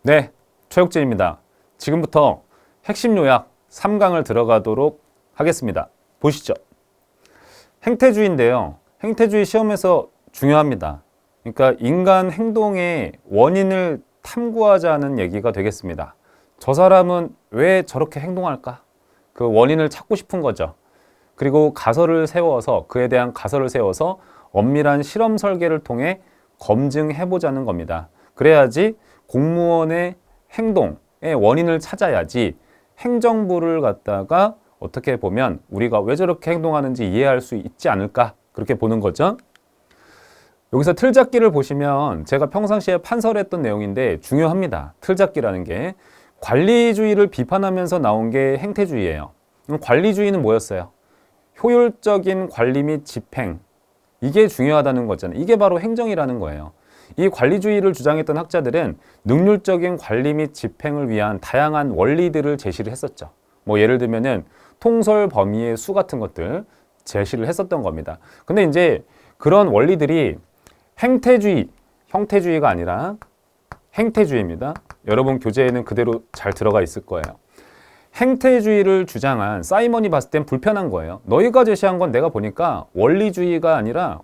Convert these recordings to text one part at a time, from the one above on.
네, 최욱진입니다. 지금부터 핵심 요약 3강을 들어가도록 하겠습니다. 보시죠. 행태주의인데요. 행태주의 시험에서 중요합니다. 그러니까 인간 행동의 원인을 탐구하자는 얘기가 되겠습니다. 저 사람은 왜 저렇게 행동할까? 그 원인을 찾고 싶은 거죠. 그리고 그에 대한 가설을 세워서 엄밀한 실험 설계를 통해 검증해보자는 겁니다. 그래야지 공무원의 행동의 원인을 찾아야지 행정부를 갖다가 어떻게 보면 우리가 왜 저렇게 행동하는지 이해할 수 있지 않을까, 그렇게 보는 거죠. 여기서 틀잡기를 보시면 제가 평상시에 판설했던 내용인데 중요합니다. 틀잡기라는 게 관리주의를 비판하면서 나온 게 행태주의예요. 관리주의는 뭐였어요? 효율적인 관리 및 집행, 이게 중요하다는 거잖아요. 이게 바로 행정이라는 거예요. 이 관리주의를 주장했던 학자들은 능률적인 관리 및 집행을 위한 다양한 원리들을 제시를 했었죠. 뭐 예를 들면은 통솔 범위의 수 같은 것들 제시를 했었던 겁니다. 근데 이제 그런 원리들이 형태주의가 아니라 행태주의입니다. 여러분 교재에는 그대로 잘 들어가 있을 거예요. 행태주의를 주장한 사이먼이 봤을 땐 불편한 거예요. 너희가 제시한 건 내가 보니까 원리가 아니라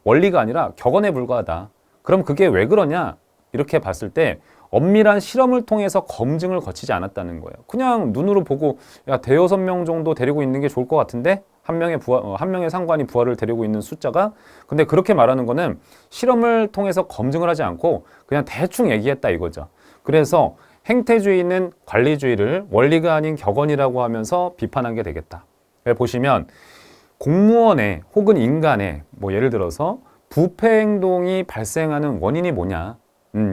격언에 불과하다. 그럼 그게 왜 그러냐? 이렇게 봤을 때 엄밀한 실험을 통해서 검증을 거치지 않았다는 거예요. 그냥 눈으로 보고 야, 대여섯 명 정도 데리고 있는 게 좋을 것 같은데 한 명의 상관이 부하를 데리고 있는 숫자가, 근데 그렇게 말하는 거는 실험을 통해서 검증을 하지 않고 그냥 대충 얘기했다 이거죠. 그래서 행태주의는 관리주의를 원리가 아닌 격언이라고 하면서 비판한 게 되겠다. 보시면 공무원의 혹은 인간의 뭐 예를 들어서 부패 행동이 발생하는 원인이 뭐냐,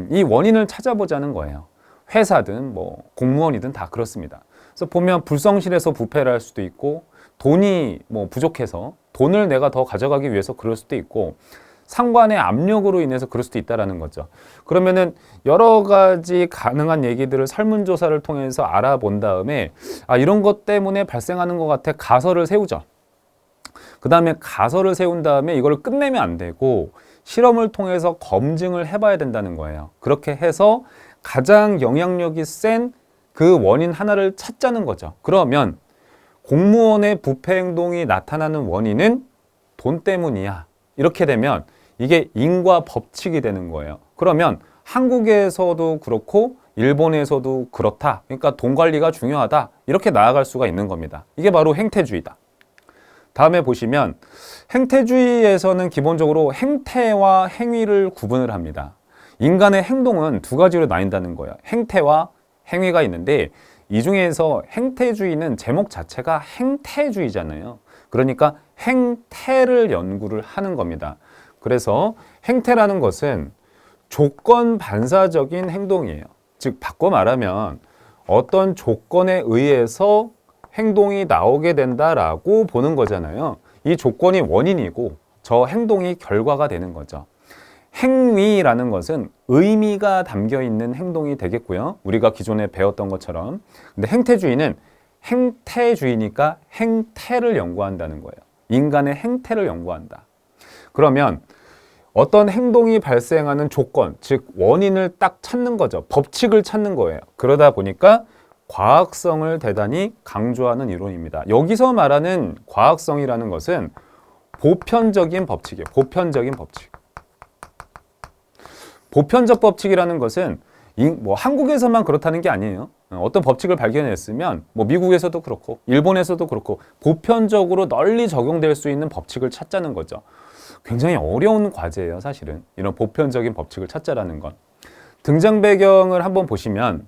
이 원인을 찾아보자는 거예요. 회사든 뭐 공무원이든 다 그렇습니다. 그래서 보면 불성실해서 부패를 할 수도 있고, 돈이 뭐 부족해서 돈을 내가 더 가져가기 위해서 그럴 수도 있고, 상관의 압력으로 인해서 그럴 수도 있다는 거죠. 그러면은 여러 가지 가능한 얘기들을 설문조사를 통해서 알아본 다음에 이런 것 때문에 발생하는 것 같아, 가설을 세우죠. 그 다음에 가설을 세운 다음에 이걸 끝내면 안 되고 실험을 통해서 검증을 해봐야 된다는 거예요. 그렇게 해서 가장 영향력이 센 그 원인 하나를 찾자는 거죠. 그러면 공무원의 부패 행동이 나타나는 원인은 돈 때문이야. 이렇게 되면 이게 인과 법칙이 되는 거예요. 그러면 한국에서도 그렇고 일본에서도 그렇다. 그러니까 돈 관리가 중요하다. 이렇게 나아갈 수가 있는 겁니다. 이게 바로 행태주의다. 다음에 보시면 행태주의에서는 기본적으로 행태와 행위를 구분을 합니다. 인간의 행동은 두 가지로 나뉜다는 거예요. 행태와 행위가 있는데 이 중에서 행태주의는 제목 자체가 행태주의잖아요. 그러니까 행태를 연구를 하는 겁니다. 그래서 행태라는 것은 조건 반사적인 행동이에요. 즉 바꿔 말하면 어떤 조건에 의해서 행동이 나오게 된다라고 보는 거잖아요. 이 조건이 원인이고 저 행동이 결과가 되는 거죠. 행위라는 것은 의미가 담겨 있는 행동이 되겠고요. 우리가 기존에 배웠던 것처럼. 근데 행태주의는 행태주의니까 행태를 연구한다는 거예요. 인간의 행태를 연구한다. 그러면 어떤 행동이 발생하는 조건, 즉 원인을 딱 찾는 거죠. 법칙을 찾는 거예요. 그러다 보니까 과학성을 대단히 강조하는 이론입니다. 여기서 말하는 과학성이라는 것은 보편적인 법칙이에요. 보편적인 법칙. 보편적 법칙이라는 것은 뭐 한국에서만 그렇다는 게 아니에요. 어떤 법칙을 발견했으면 뭐 미국에서도 그렇고 일본에서도 그렇고 보편적으로 널리 적용될 수 있는 법칙을 찾자는 거죠. 굉장히 어려운 과제예요, 사실은. 이런 보편적인 법칙을 찾자라는 건. 등장 배경을 한번 보시면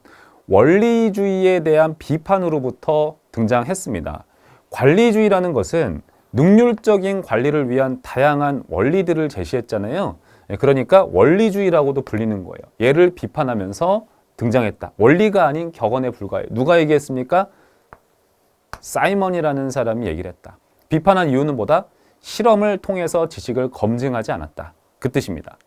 원리주의에 대한 비판으로부터 등장했습니다. 관리주의라는 것은 능률적인 관리를 위한 다양한 원리들을 제시했잖아요. 그러니까 원리주의라고도 불리는 거예요. 얘를 비판하면서 등장했다. 원리가 아닌 격언에 불과해. 누가 얘기했습니까? 사이먼이라는 사람이 얘기를 했다. 비판한 이유는 뭐다? 실험을 통해서 지식을 검증하지 않았다. 그 뜻입니다.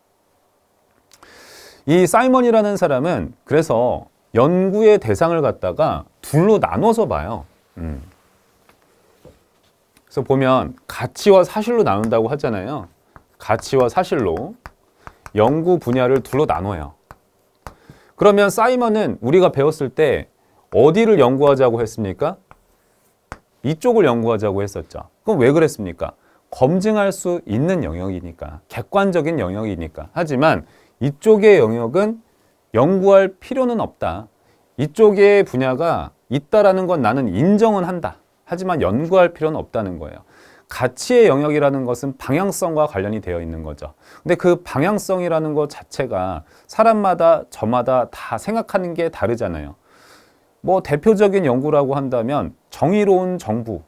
이 사이먼이라는 사람은 그래서 연구의 대상을 갖다가 둘로 나눠서 봐요. 그래서 보면 가치와 사실로 나눈다고 하잖아요. 가치와 사실로 연구 분야를 둘로 나눠요. 그러면 사이먼은 우리가 배웠을 때 어디를 연구하자고 했습니까? 이쪽을 연구하자고 했었죠. 그럼 왜 그랬습니까? 검증할 수 있는 영역이니까, 객관적인 영역이니까. 하지만 이쪽의 영역은 연구할 필요는 없다. 이쪽의 분야가 있다라는 건 나는 인정은 한다. 하지만 연구할 필요는 없다는 거예요. 가치의 영역이라는 것은 방향성과 관련이 되어 있는 거죠. 근데 그 방향성이라는 것 자체가 사람마다 저마다 다 생각하는 게 다르잖아요. 뭐 대표적인 연구라고 한다면 정의로운 정부,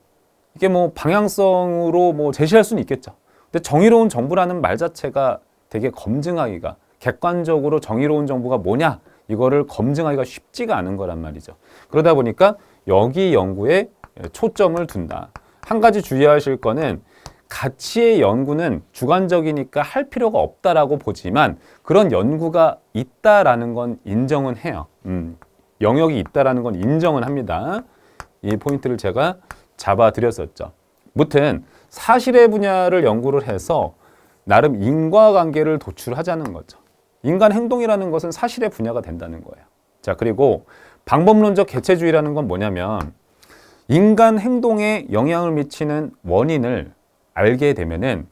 이게 뭐 방향성으로 뭐 제시할 수는 있겠죠. 근데 정의로운 정부라는 말 자체가 되게 검증하기가, 객관적으로 정의로운 정부가 뭐냐, 이거를 검증하기가 쉽지가 않은 거란 말이죠. 그러다 보니까 여기 연구에 초점을 둔다. 한 가지 주의하실 거는 가치의 연구는 주관적이니까 할 필요가 없다라고 보지만 그런 연구가 있다라는 건 인정은 해요. 영역이 있다라는 건 인정은 합니다. 이 포인트를 제가 잡아드렸었죠. 무튼 사실의 분야를 연구를 해서 나름 인과관계를 도출하자는 거죠. 인간 행동이라는 것은 사실의 분야가 된다는 거예요. 자, 그리고 방법론적 개체주의라는 건 뭐냐면 인간 행동에 영향을 미치는 원인을 알게 되면은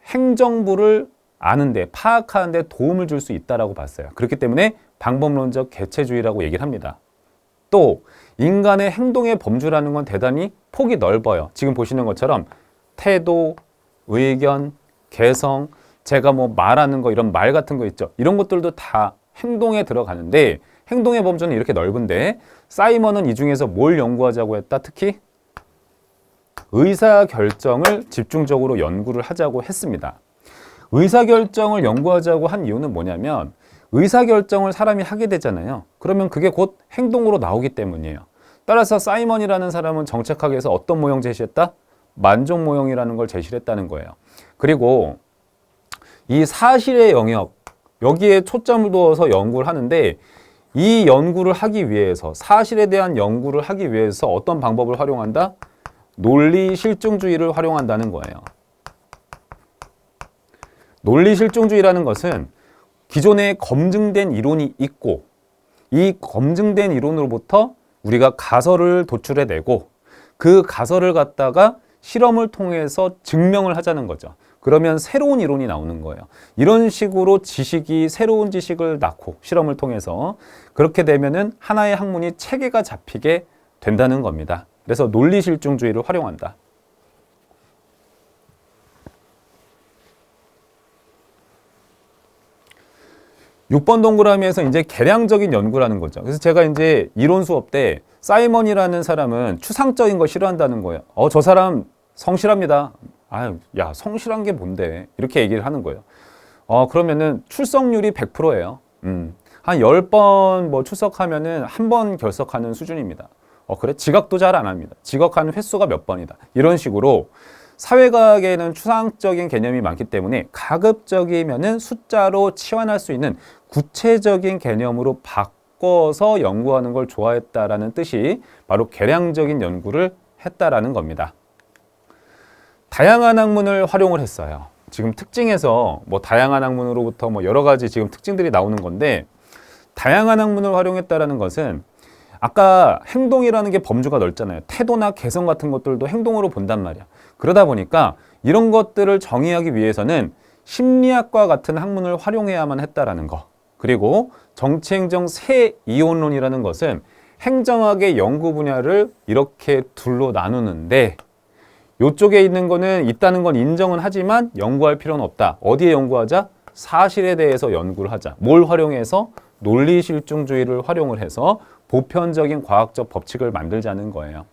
행정부를 아는데, 파악하는데 도움을 줄 수 있다라고 봤어요. 그렇기 때문에 방법론적 개체주의라고 얘기를 합니다. 또 인간의 행동의 범주라는 건 대단히 폭이 넓어요. 지금 보시는 것처럼 태도, 의견, 개성, 제가 뭐 말하는 거, 이런 말 같은 거 있죠. 이런 것들도 다 행동에 들어가는데 행동의 범주는 이렇게 넓은데 사이먼은 이 중에서 뭘 연구하자고 했다? 특히 의사결정을 집중적으로 연구를 하자고 했습니다. 의사결정을 연구하자고 한 이유는 뭐냐면 의사결정을 사람이 하게 되잖아요. 그러면 그게 곧 행동으로 나오기 때문이에요. 따라서 사이먼이라는 사람은 정책학에서 어떤 모형 제시했다? 만족 모형이라는 걸 제시를 했다는 거예요. 그리고 이 사실의 영역, 여기에 초점을 두어서 연구를 하는데 이 연구를 하기 위해서, 사실에 대한 연구를 하기 위해서 어떤 방법을 활용한다? 논리 실증주의를 활용한다는 거예요. 논리 실증주의라는 것은 기존에 검증된 이론이 있고 이 검증된 이론으로부터 우리가 가설을 도출해내고 그 가설을 갖다가 실험을 통해서 증명을 하자는 거죠. 그러면 새로운 이론이 나오는 거예요. 이런 식으로 지식이 새로운 지식을 낳고 실험을 통해서 그렇게 되면은 하나의 학문이 체계가 잡히게 된다는 겁니다. 그래서 논리실증주의를 활용한다. 6번 동그라미에서 이제 계량적인 연구라는 거죠. 그래서 제가 이제 이론 수업 때 사이먼이라는 사람은 추상적인 거 싫어한다는 거예요. 저 사람 성실합니다. 아유, 야, 성실한 게 뭔데? 이렇게 얘기를 하는 거예요. 그러면은 출석률이 100%예요. 한 10번 뭐 출석하면은 한 번 결석하는 수준입니다. 그래? 지각도 잘 안 합니다. 지각하는 횟수가 몇 번이다. 이런 식으로 사회과학에는 추상적인 개념이 많기 때문에 가급적이면은 숫자로 치환할 수 있는 구체적인 개념으로 바꿔서 연구하는 걸 좋아했다라는 뜻이 바로 계량적인 연구를 했다라는 겁니다. 다양한 학문을 활용을 했어요. 지금 특징에서 뭐 다양한 학문으로부터 뭐 여러 가지 지금 특징들이 나오는 건데 다양한 학문을 활용했다라는 것은 아까 행동이라는 게 범주가 넓잖아요. 태도나 개성 같은 것들도 행동으로 본단 말이야. 그러다 보니까 이런 것들을 정의하기 위해서는 심리학과 같은 학문을 활용해야만 했다라는 거. 그리고 정치행정 세 이론론이라는 것은 행정학의 연구 분야를 이렇게 둘로 나누는데 이쪽에 있는 거는 있다는 건 인정은 하지만 연구할 필요는 없다. 어디에 연구하자? 사실에 대해서 연구를 하자. 뭘 활용해서? 논리실증주의를 활용을 해서 보편적인 과학적 법칙을 만들자는 거예요.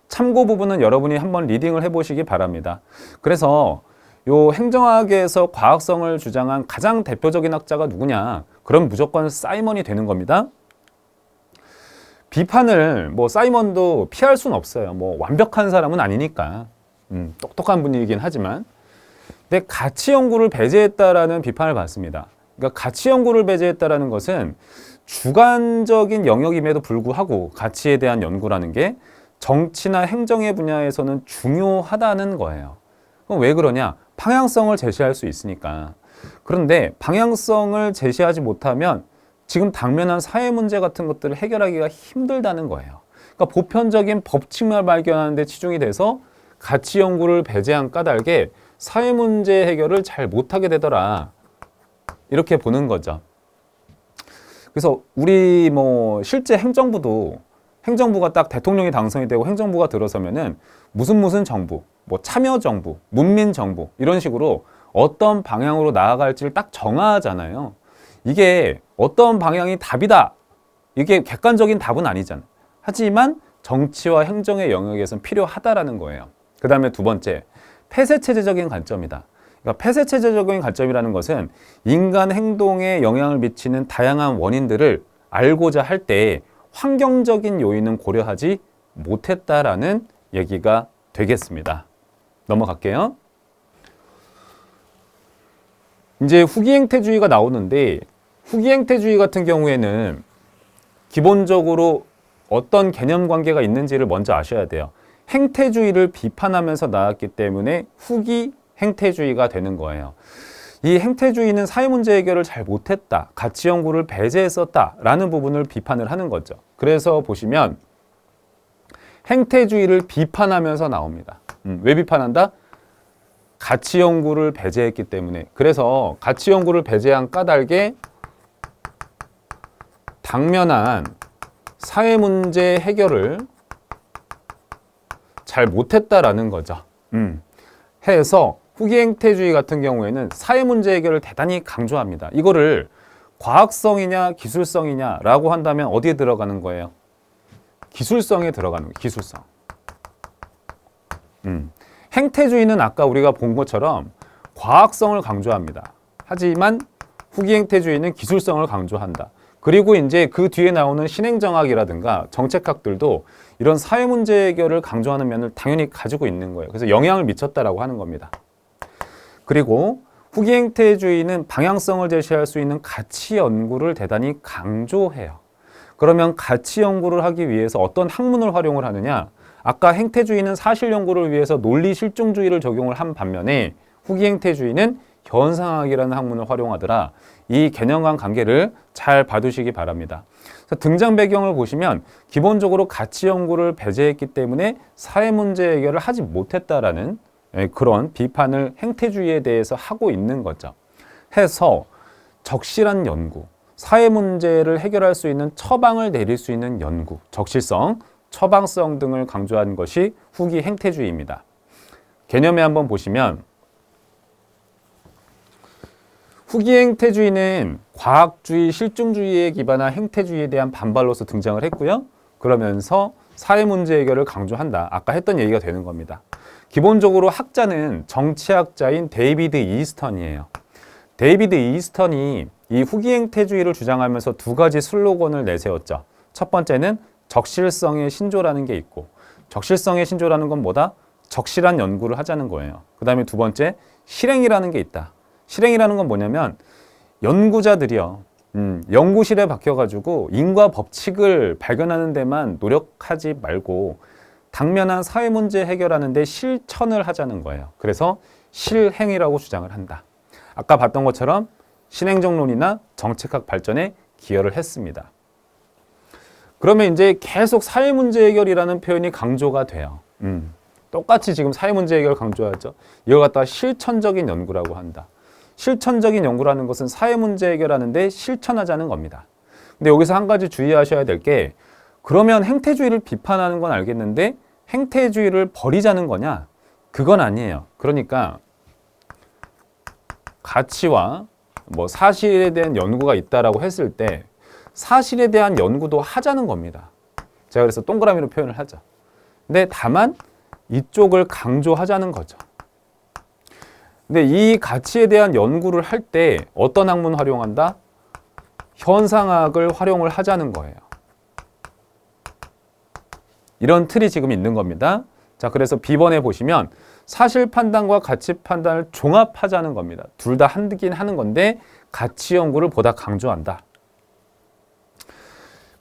참고 부분은 여러분이 한번 리딩을 해보시기 바랍니다. 그래서 요 행정학에서 과학성을 주장한 가장 대표적인 학자가 누구냐? 그럼 무조건 사이먼이 되는 겁니다. 비판을 뭐 사이먼도 피할 수는 없어요. 뭐 완벽한 사람은 아니니까. 똑똑한 분이긴 하지만. 근데 가치 연구를 배제했다라는 비판을 받습니다. 그러니까 가치 연구를 배제했다라는 것은 주관적인 영역임에도 불구하고 가치에 대한 연구라는 게 정치나 행정의 분야에서는 중요하다는 거예요. 그럼 왜 그러냐? 방향성을 제시할 수 있으니까. 그런데 방향성을 제시하지 못하면 지금 당면한 사회 문제 같은 것들을 해결하기가 힘들다는 거예요. 그러니까 보편적인 법칙만 발견하는 데 치중이 돼서 가치 연구를 배제한 까닭에 사회 문제 해결을 잘 못하게 되더라. 이렇게 보는 거죠. 그래서 우리 뭐 실제 행정부가 딱 대통령이 당선이 되고 행정부가 들어서면은 무슨 정부, 뭐 참여정부, 문민정부 이런 식으로 어떤 방향으로 나아갈지를 딱 정하잖아요. 이게 어떤 방향이 답이다. 이게 객관적인 답은 아니잖아요. 하지만 정치와 행정의 영역에서는 필요하다라는 거예요. 그 다음에 두 번째, 폐쇄체제적인 관점이다. 그러니까 폐쇄체제적인 관점이라는 것은 인간 행동에 영향을 미치는 다양한 원인들을 알고자 할 때 환경적인 요인은 고려하지 못했다라는 얘기가 되겠습니다. 넘어갈게요. 이제 후기행태주의가 나오는데 후기행태주의 같은 경우에는 기본적으로 어떤 개념 관계가 있는지를 먼저 아셔야 돼요. 행태주의를 비판하면서 나왔기 때문에 후기행태주의가 되는 거예요. 이 행태주의는 사회 문제 해결을 잘 못했다, 가치 연구를 배제했었다라는 부분을 비판을 하는 거죠. 그래서 보시면 행태주의를 비판하면서 나옵니다. 왜 비판한다? 가치 연구를 배제했기 때문에. 그래서 가치 연구를 배제한 까닭에 당면한 사회 문제 해결을 잘 못했다라는 거죠. 해서 후기행태주의 같은 경우에는 사회 문제 해결을 대단히 강조합니다. 이거를 과학성이냐 기술성이냐라고 한다면 어디에 들어가는 거예요? 기술성에 들어가는 거예요. 기술성. 행태주의는 아까 우리가 본 것처럼 과학성을 강조합니다. 하지만 후기행태주의는 기술성을 강조한다. 그리고 이제 그 뒤에 나오는 신행정학이라든가 정책학들도 이런 사회 문제 해결을 강조하는 면을 당연히 가지고 있는 거예요. 그래서 영향을 미쳤다라고 하는 겁니다. 그리고 후기행태주의는 방향성을 제시할 수 있는 가치 연구를 대단히 강조해요. 그러면 가치 연구를 하기 위해서 어떤 학문을 활용을 하느냐? 아까 행태주의는 사실 연구를 위해서 논리 실증주의를 적용을 한 반면에 후기행태주의는 현상학이라는 학문을 활용하더라. 이 개념 간 관계를 잘 봐두시기 바랍니다. 등장 배경을 보시면 기본적으로 가치 연구를 배제했기 때문에 사회 문제 해결을 하지 못했다라는 그런 비판을 행태주의에 대해서 하고 있는 거죠. 해서 적실한 연구, 사회 문제를 해결할 수 있는 처방을 내릴 수 있는 연구, 적실성, 처방성 등을 강조한 것이 후기 행태주의입니다. 개념에 한번 보시면 후기 행태주의는 과학주의, 실증주의에 기반한 행태주의에 대한 반발로서 등장을 했고요. 그러면서 사회 문제 해결을 강조한다. 아까 했던 얘기가 되는 겁니다. 기본적으로 학자는 정치학자인 데이비드 이스턴이에요. 데이비드 이스턴이 이 후기 행태주의를 주장하면서 두 가지 슬로건을 내세웠죠. 첫 번째는 적실성의 신조라는 게 있고, 적실성의 신조라는 건 뭐다? 적실한 연구를 하자는 거예요. 그 다음에 두 번째, 실행이라는 게 있다. 실행이라는 건 뭐냐면 연구자들이요. 연구실에 박혀가지고 인과 법칙을 발견하는 데만 노력하지 말고 당면한 사회 문제 해결하는 데 실천을 하자는 거예요. 그래서 실행이라고 주장을 한다. 아까 봤던 것처럼 신행정론이나 정책학 발전에 기여를 했습니다. 그러면 이제 계속 사회 문제 해결이라는 표현이 강조가 돼요. 똑같이 지금 사회 문제 해결 강조하죠. 이걸 갖다가 실천적인 연구라고 한다. 실천적인 연구라는 것은 사회 문제 해결하는데 실천하자는 겁니다. 근데 여기서 한 가지 주의하셔야 될 게, 그러면 행태주의를 비판하는 건 알겠는데 행태주의를 버리자는 거냐? 그건 아니에요. 그러니까 가치와 뭐 사실에 대한 연구가 있다라고 했을 때 사실에 대한 연구도 하자는 겁니다. 제가 그래서 동그라미로 표현을 하죠. 근데 다만 이쪽을 강조하자는 거죠. 근데 이 가치에 대한 연구를 할 때 어떤 학문 활용한다? 현상학을 활용을 하자는 거예요. 이런 틀이 지금 있는 겁니다. 자, 그래서 B번에 보시면 사실 판단과 가치 판단을 종합하자는 겁니다. 둘 다 하긴 하는 건데 가치 연구를 보다 강조한다.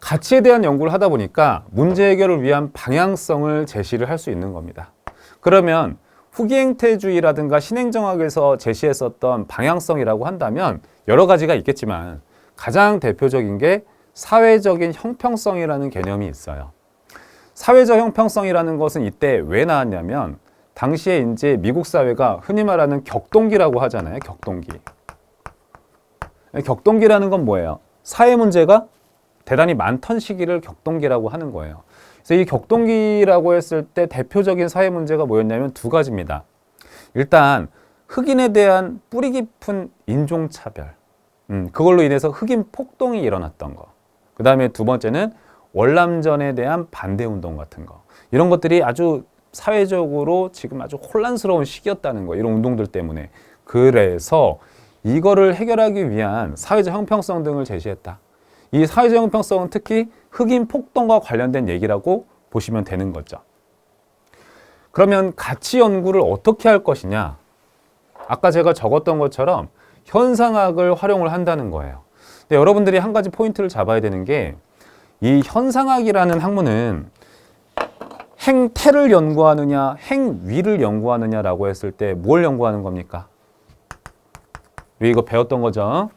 가치에 대한 연구를 하다 보니까 문제 해결을 위한 방향성을 제시를 할 수 있는 겁니다. 그러면 후기행태주의라든가 신행정학에서 제시했었던 방향성이라고 한다면 여러 가지가 있겠지만 가장 대표적인 게 사회적인 형평성이라는 개념이 있어요. 사회적 형평성이라는 것은 이때 왜 나왔냐면 당시에 이제 미국 사회가 흔히 말하는 격동기라고 하잖아요. 격동기. 격동기라는 건 뭐예요? 사회 문제가 대단히 많던 시기를 격동기라고 하는 거예요. 그래서 이 격동기라고 했을 때 대표적인 사회 문제가 뭐였냐면 두 가지입니다. 일단 흑인에 대한 뿌리 깊은 인종차별, 그걸로 인해서 흑인 폭동이 일어났던 거. 그 다음에 두 번째는 월남전에 대한 반대운동 같은 거. 이런 것들이 아주 사회적으로 지금 아주 혼란스러운 시기였다는 거예요. 이런 운동들 때문에. 그래서 이거를 해결하기 위한 사회적 형평성 등을 제시했다. 이 사회적 형평성은 특히 흑인 폭동과 관련된 얘기라고 보시면 되는 거죠. 그러면 가치 연구를 어떻게 할 것이냐? 아까 제가 적었던 것처럼 현상학을 활용을 한다는 거예요. 근데 여러분들이 한 가지 포인트를 잡아야 되는 게 이 현상학이라는 학문은 행태를 연구하느냐, 행위를 연구하느냐라고 했을 때 뭘 연구하는 겁니까? 우리 이거 배웠던 거죠.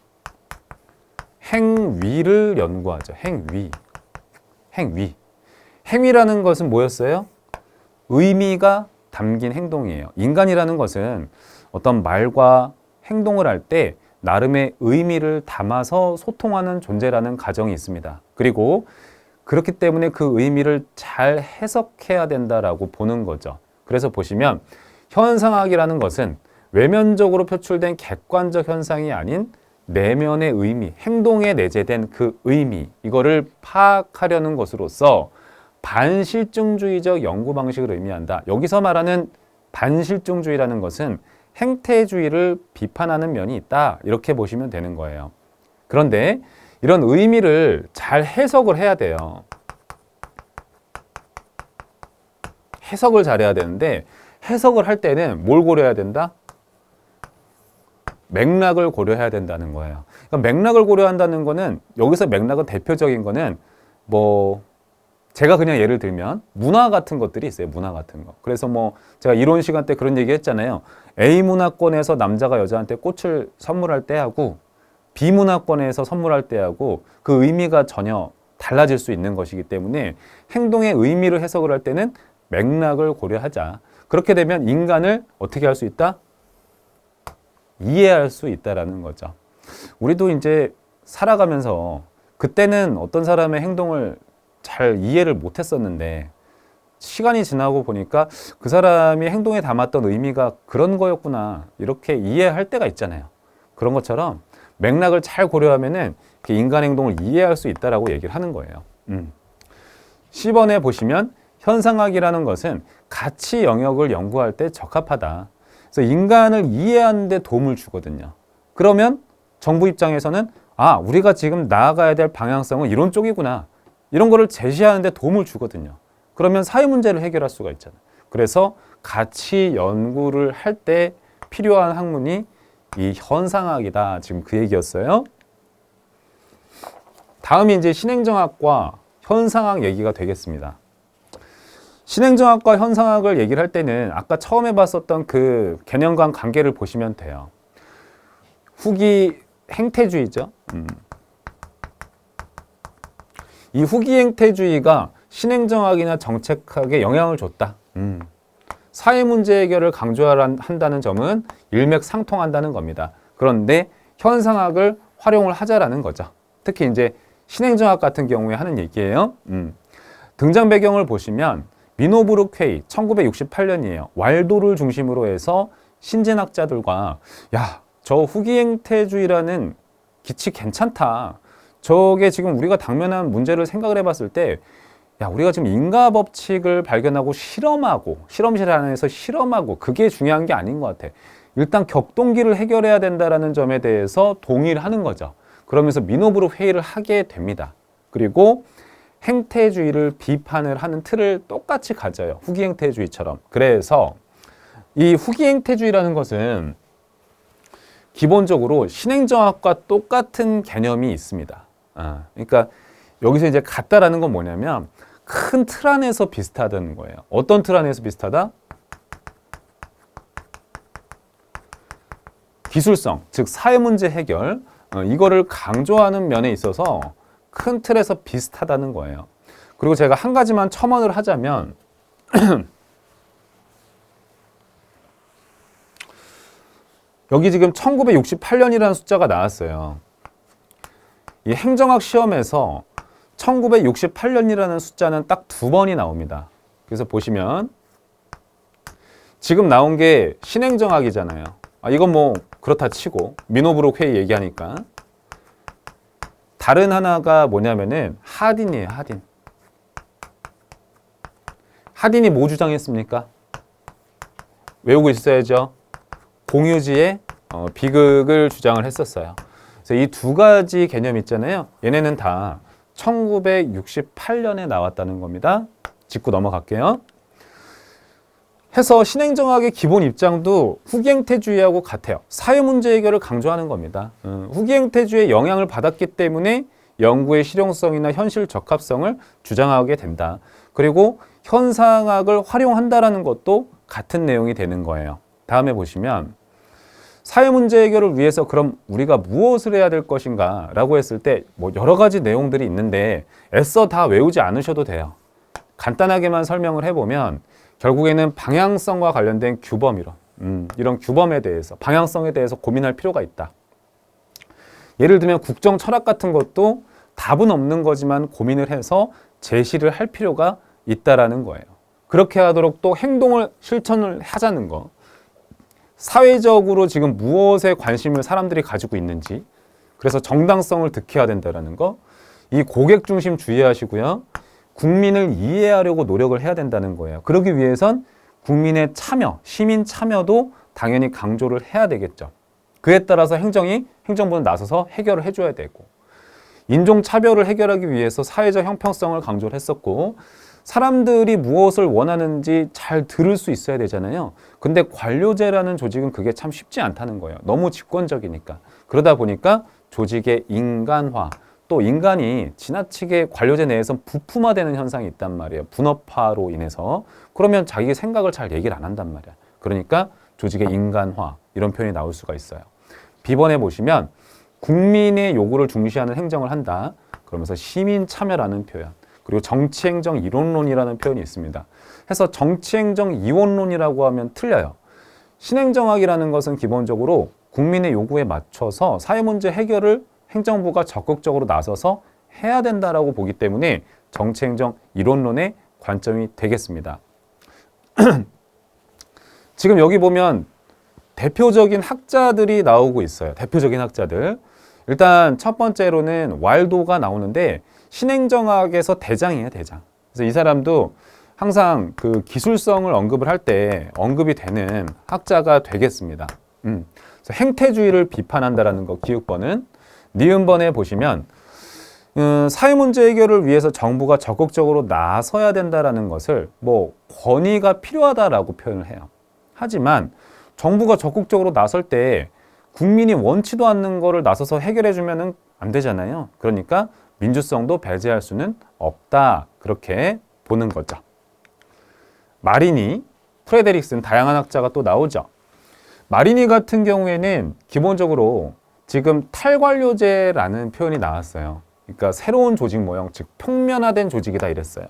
행위를 연구하죠. 행위. 행위. 행위라는 것은 뭐였어요? 의미가 담긴 행동이에요. 인간이라는 것은 어떤 말과 행동을 할 때 나름의 의미를 담아서 소통하는 존재라는 가정이 있습니다. 그리고 그렇기 때문에 그 의미를 잘 해석해야 된다라고 보는 거죠. 그래서 보시면 현상학이라는 것은 외면적으로 표출된 객관적 현상이 아닌 내면의 의미, 행동에 내재된 그 의미, 이거를 파악하려는 것으로서 반실증주의적 연구 방식을 의미한다. 여기서 말하는 반실증주의라는 것은 행태주의를 비판하는 면이 있다. 이렇게 보시면 되는 거예요. 그런데 이런 의미를 잘 해석을 해야 돼요. 해석을 잘해야 되는데 해석을 할 때는 뭘 고려해야 된다? 맥락을 고려해야 된다는 거예요. 그러니까 맥락을 고려한다는 거는 여기서 맥락은 대표적인 거는 뭐 제가 그냥 예를 들면 문화 같은 것들이 있어요. 문화 같은 거. 그래서 뭐 제가 이론 시간 때 그런 얘기 했잖아요. A 문화권에서 남자가 여자한테 꽃을 선물할 때하고 B 문화권에서 선물할 때하고 그 의미가 전혀 달라질 수 있는 것이기 때문에 행동의 의미를 해석을 할 때는 맥락을 고려하자. 그렇게 되면 인간을 어떻게 할 수 있다? 이해할 수 있다라는 거죠. 우리도 이제 살아가면서 그때는 어떤 사람의 행동을 잘 이해를 못했었는데 시간이 지나고 보니까 그 사람이 행동에 담았던 의미가 그런 거였구나 이렇게 이해할 때가 있잖아요. 그런 것처럼 맥락을 잘 고려하면은 인간 행동을 이해할 수 있다라고 얘기를 하는 거예요. 10번에 보시면 현상학이라는 것은 가치 영역을 연구할 때 적합하다. 그래서 인간을 이해하는 데 도움을 주거든요. 그러면 정부 입장에서는 우리가 지금 나아가야 될 방향성은 이런 쪽이구나. 이런 거를 제시하는 데 도움을 주거든요. 그러면 사회 문제를 해결할 수가 있잖아요. 그래서 가치 연구를 할 때 필요한 학문이 이 현상학이다. 지금 그 얘기였어요. 다음이 이제 신행정학과 현상학 얘기가 되겠습니다. 신행정학과 현상학을 얘기를 할 때는 아까 처음에 봤었던 그 개념과 관계를 보시면 돼요. 후기 행태주의죠. 이 후기 행태주의가 신행정학이나 정책학에 영향을 줬다. 사회 문제 해결을 강조한다는 점은 일맥상통한다는 겁니다. 그런데 현상학을 활용을 하자라는 거죠. 특히 이제 신행정학 같은 경우에 하는 얘기예요. 등장 배경을 보시면 미노부르크 회의 1968년이에요. 왈도를 중심으로 해서 신진학자들과 저 후기 행태주의라는 기치 괜찮다. 저게 지금 우리가 당면한 문제를 생각을 해봤을 때 우리가 지금 인과 법칙을 발견하고 실험하고 실험실 안에서 실험하고 그게 중요한 게 아닌 것 같아. 일단 격동기를 해결해야 된다는 점에 대해서 동의를 하는 거죠. 그러면서 미노부르크 회의를 하게 됩니다. 그리고 행태주의를 비판을 하는 틀을 똑같이 가져요. 후기 행태주의처럼. 그래서 이 후기 행태주의라는 것은 기본적으로 신행정학과 똑같은 개념이 있습니다. 그러니까 여기서 이제 같다라는 건 뭐냐면 큰 틀 안에서 비슷하다는 거예요. 어떤 틀 안에서 비슷하다? 기술성, 즉 사회 문제 해결, 이거를 강조하는 면에 있어서 큰 틀에서 비슷하다는 거예요. 그리고 제가 한 가지만 첨언을 하자면 여기 지금 1968년이라는 숫자가 나왔어요. 이 행정학 시험에서 1968년이라는 숫자는 딱 2번이 나옵니다. 그래서 보시면 지금 나온 게 신행정학이잖아요. 이건 뭐 그렇다 치고 민호브록 회의 얘기하니까 다른 하나가 뭐냐면은 하딘이에요. 하딘. 하딘이 뭐 주장했습니까? 외우고 있어야죠. 공유지의 비극을 주장을 했었어요. 그래서 이 두 가지 개념 있잖아요. 얘네는 다 1968년에 나왔다는 겁니다. 짚고 넘어갈게요. 해서 신행정학의 기본 입장도 후기행태주의하고 같아요. 사회문제 해결을 강조하는 겁니다. 후기행태주의의 영향을 받았기 때문에 연구의 실용성이나 현실 적합성을 주장하게 된다. 그리고 현상학을 활용한다라는 것도 같은 내용이 되는 거예요. 다음에 보시면 사회문제 해결을 위해서 그럼 우리가 무엇을 해야 될 것인가 라고 했을 때 뭐 여러 가지 내용들이 있는데 애써 다 외우지 않으셔도 돼요. 간단하게만 설명을 해보면 결국에는 방향성과 관련된 규범이론, 이런 규범에 대해서, 방향성에 대해서 고민할 필요가 있다. 예를 들면 국정 철학 같은 것도 답은 없는 거지만 고민을 해서 제시를 할 필요가 있다라는 거예요. 그렇게 하도록 또 행동을 실천을 하자는 거. 사회적으로 지금 무엇에 관심을 사람들이 가지고 있는지, 그래서 정당성을 득해야 된다는 거. 이 고객 중심 주의하시고요. 국민을 이해하려고 노력을 해야 된다는 거예요. 그러기 위해선 국민의 참여, 시민 참여도 당연히 강조를 해야 되겠죠. 그에 따라서 행정부는 나서서 해결을 해줘야 되고, 인종차별을 해결하기 위해서 사회적 형평성을 강조를 했었고, 사람들이 무엇을 원하는지 잘 들을 수 있어야 되잖아요. 근데 관료제라는 조직은 그게 참 쉽지 않다는 거예요. 너무 집권적이니까. 그러다 보니까 조직의 인간화, 또 인간이 지나치게 관료제 내에서 부품화되는 현상이 있단 말이에요. 분업화로 인해서. 그러면 자기 생각을 잘 얘기를 안 한단 말이야. 그러니까 조직의 인간화, 이런 표현이 나올 수가 있어요. B번에 보시면 국민의 요구를 중시하는 행정을 한다. 그러면서 시민 참여라는 표현. 그리고 정치행정 이론론이라는 표현이 있습니다. 해서 정치행정 이원론이라고 하면 틀려요. 신행정학이라는 것은 기본적으로 국민의 요구에 맞춰서 사회문제 해결을 행정부가 적극적으로 나서서 해야 된다라고 보기 때문에 정치행정 이론론의 관점이 되겠습니다. 지금 여기 보면 대표적인 학자들이 나오고 있어요. 대표적인 학자들. 일단 첫 번째로는 왈도가 나오는데 신행정학에서 대장이에요, 대장. 그래서 이 사람도 항상 그 기술성을 언급을 할 때 언급이 되는 학자가 되겠습니다. 그래서 행태주의를 비판한다라는 거, 기육번은. 니은번에 보시면 사회문제 해결을 위해서 정부가 적극적으로 나서야 된다라는 것을 뭐 권위가 필요하다라고 표현을 해요. 하지만 정부가 적극적으로 나설 때 국민이 원치도 않는 거를 나서서 해결해 주면은 안 되잖아요. 그러니까 민주성도 배제할 수는 없다. 그렇게 보는 거죠. 마리니, 프레데릭슨, 다양한 학자가 또 나오죠. 마리니 같은 경우에는 기본적으로 지금 탈관료제라는 표현이 나왔어요. 그러니까 새로운 조직 모형, 즉 평면화된 조직이다 이랬어요.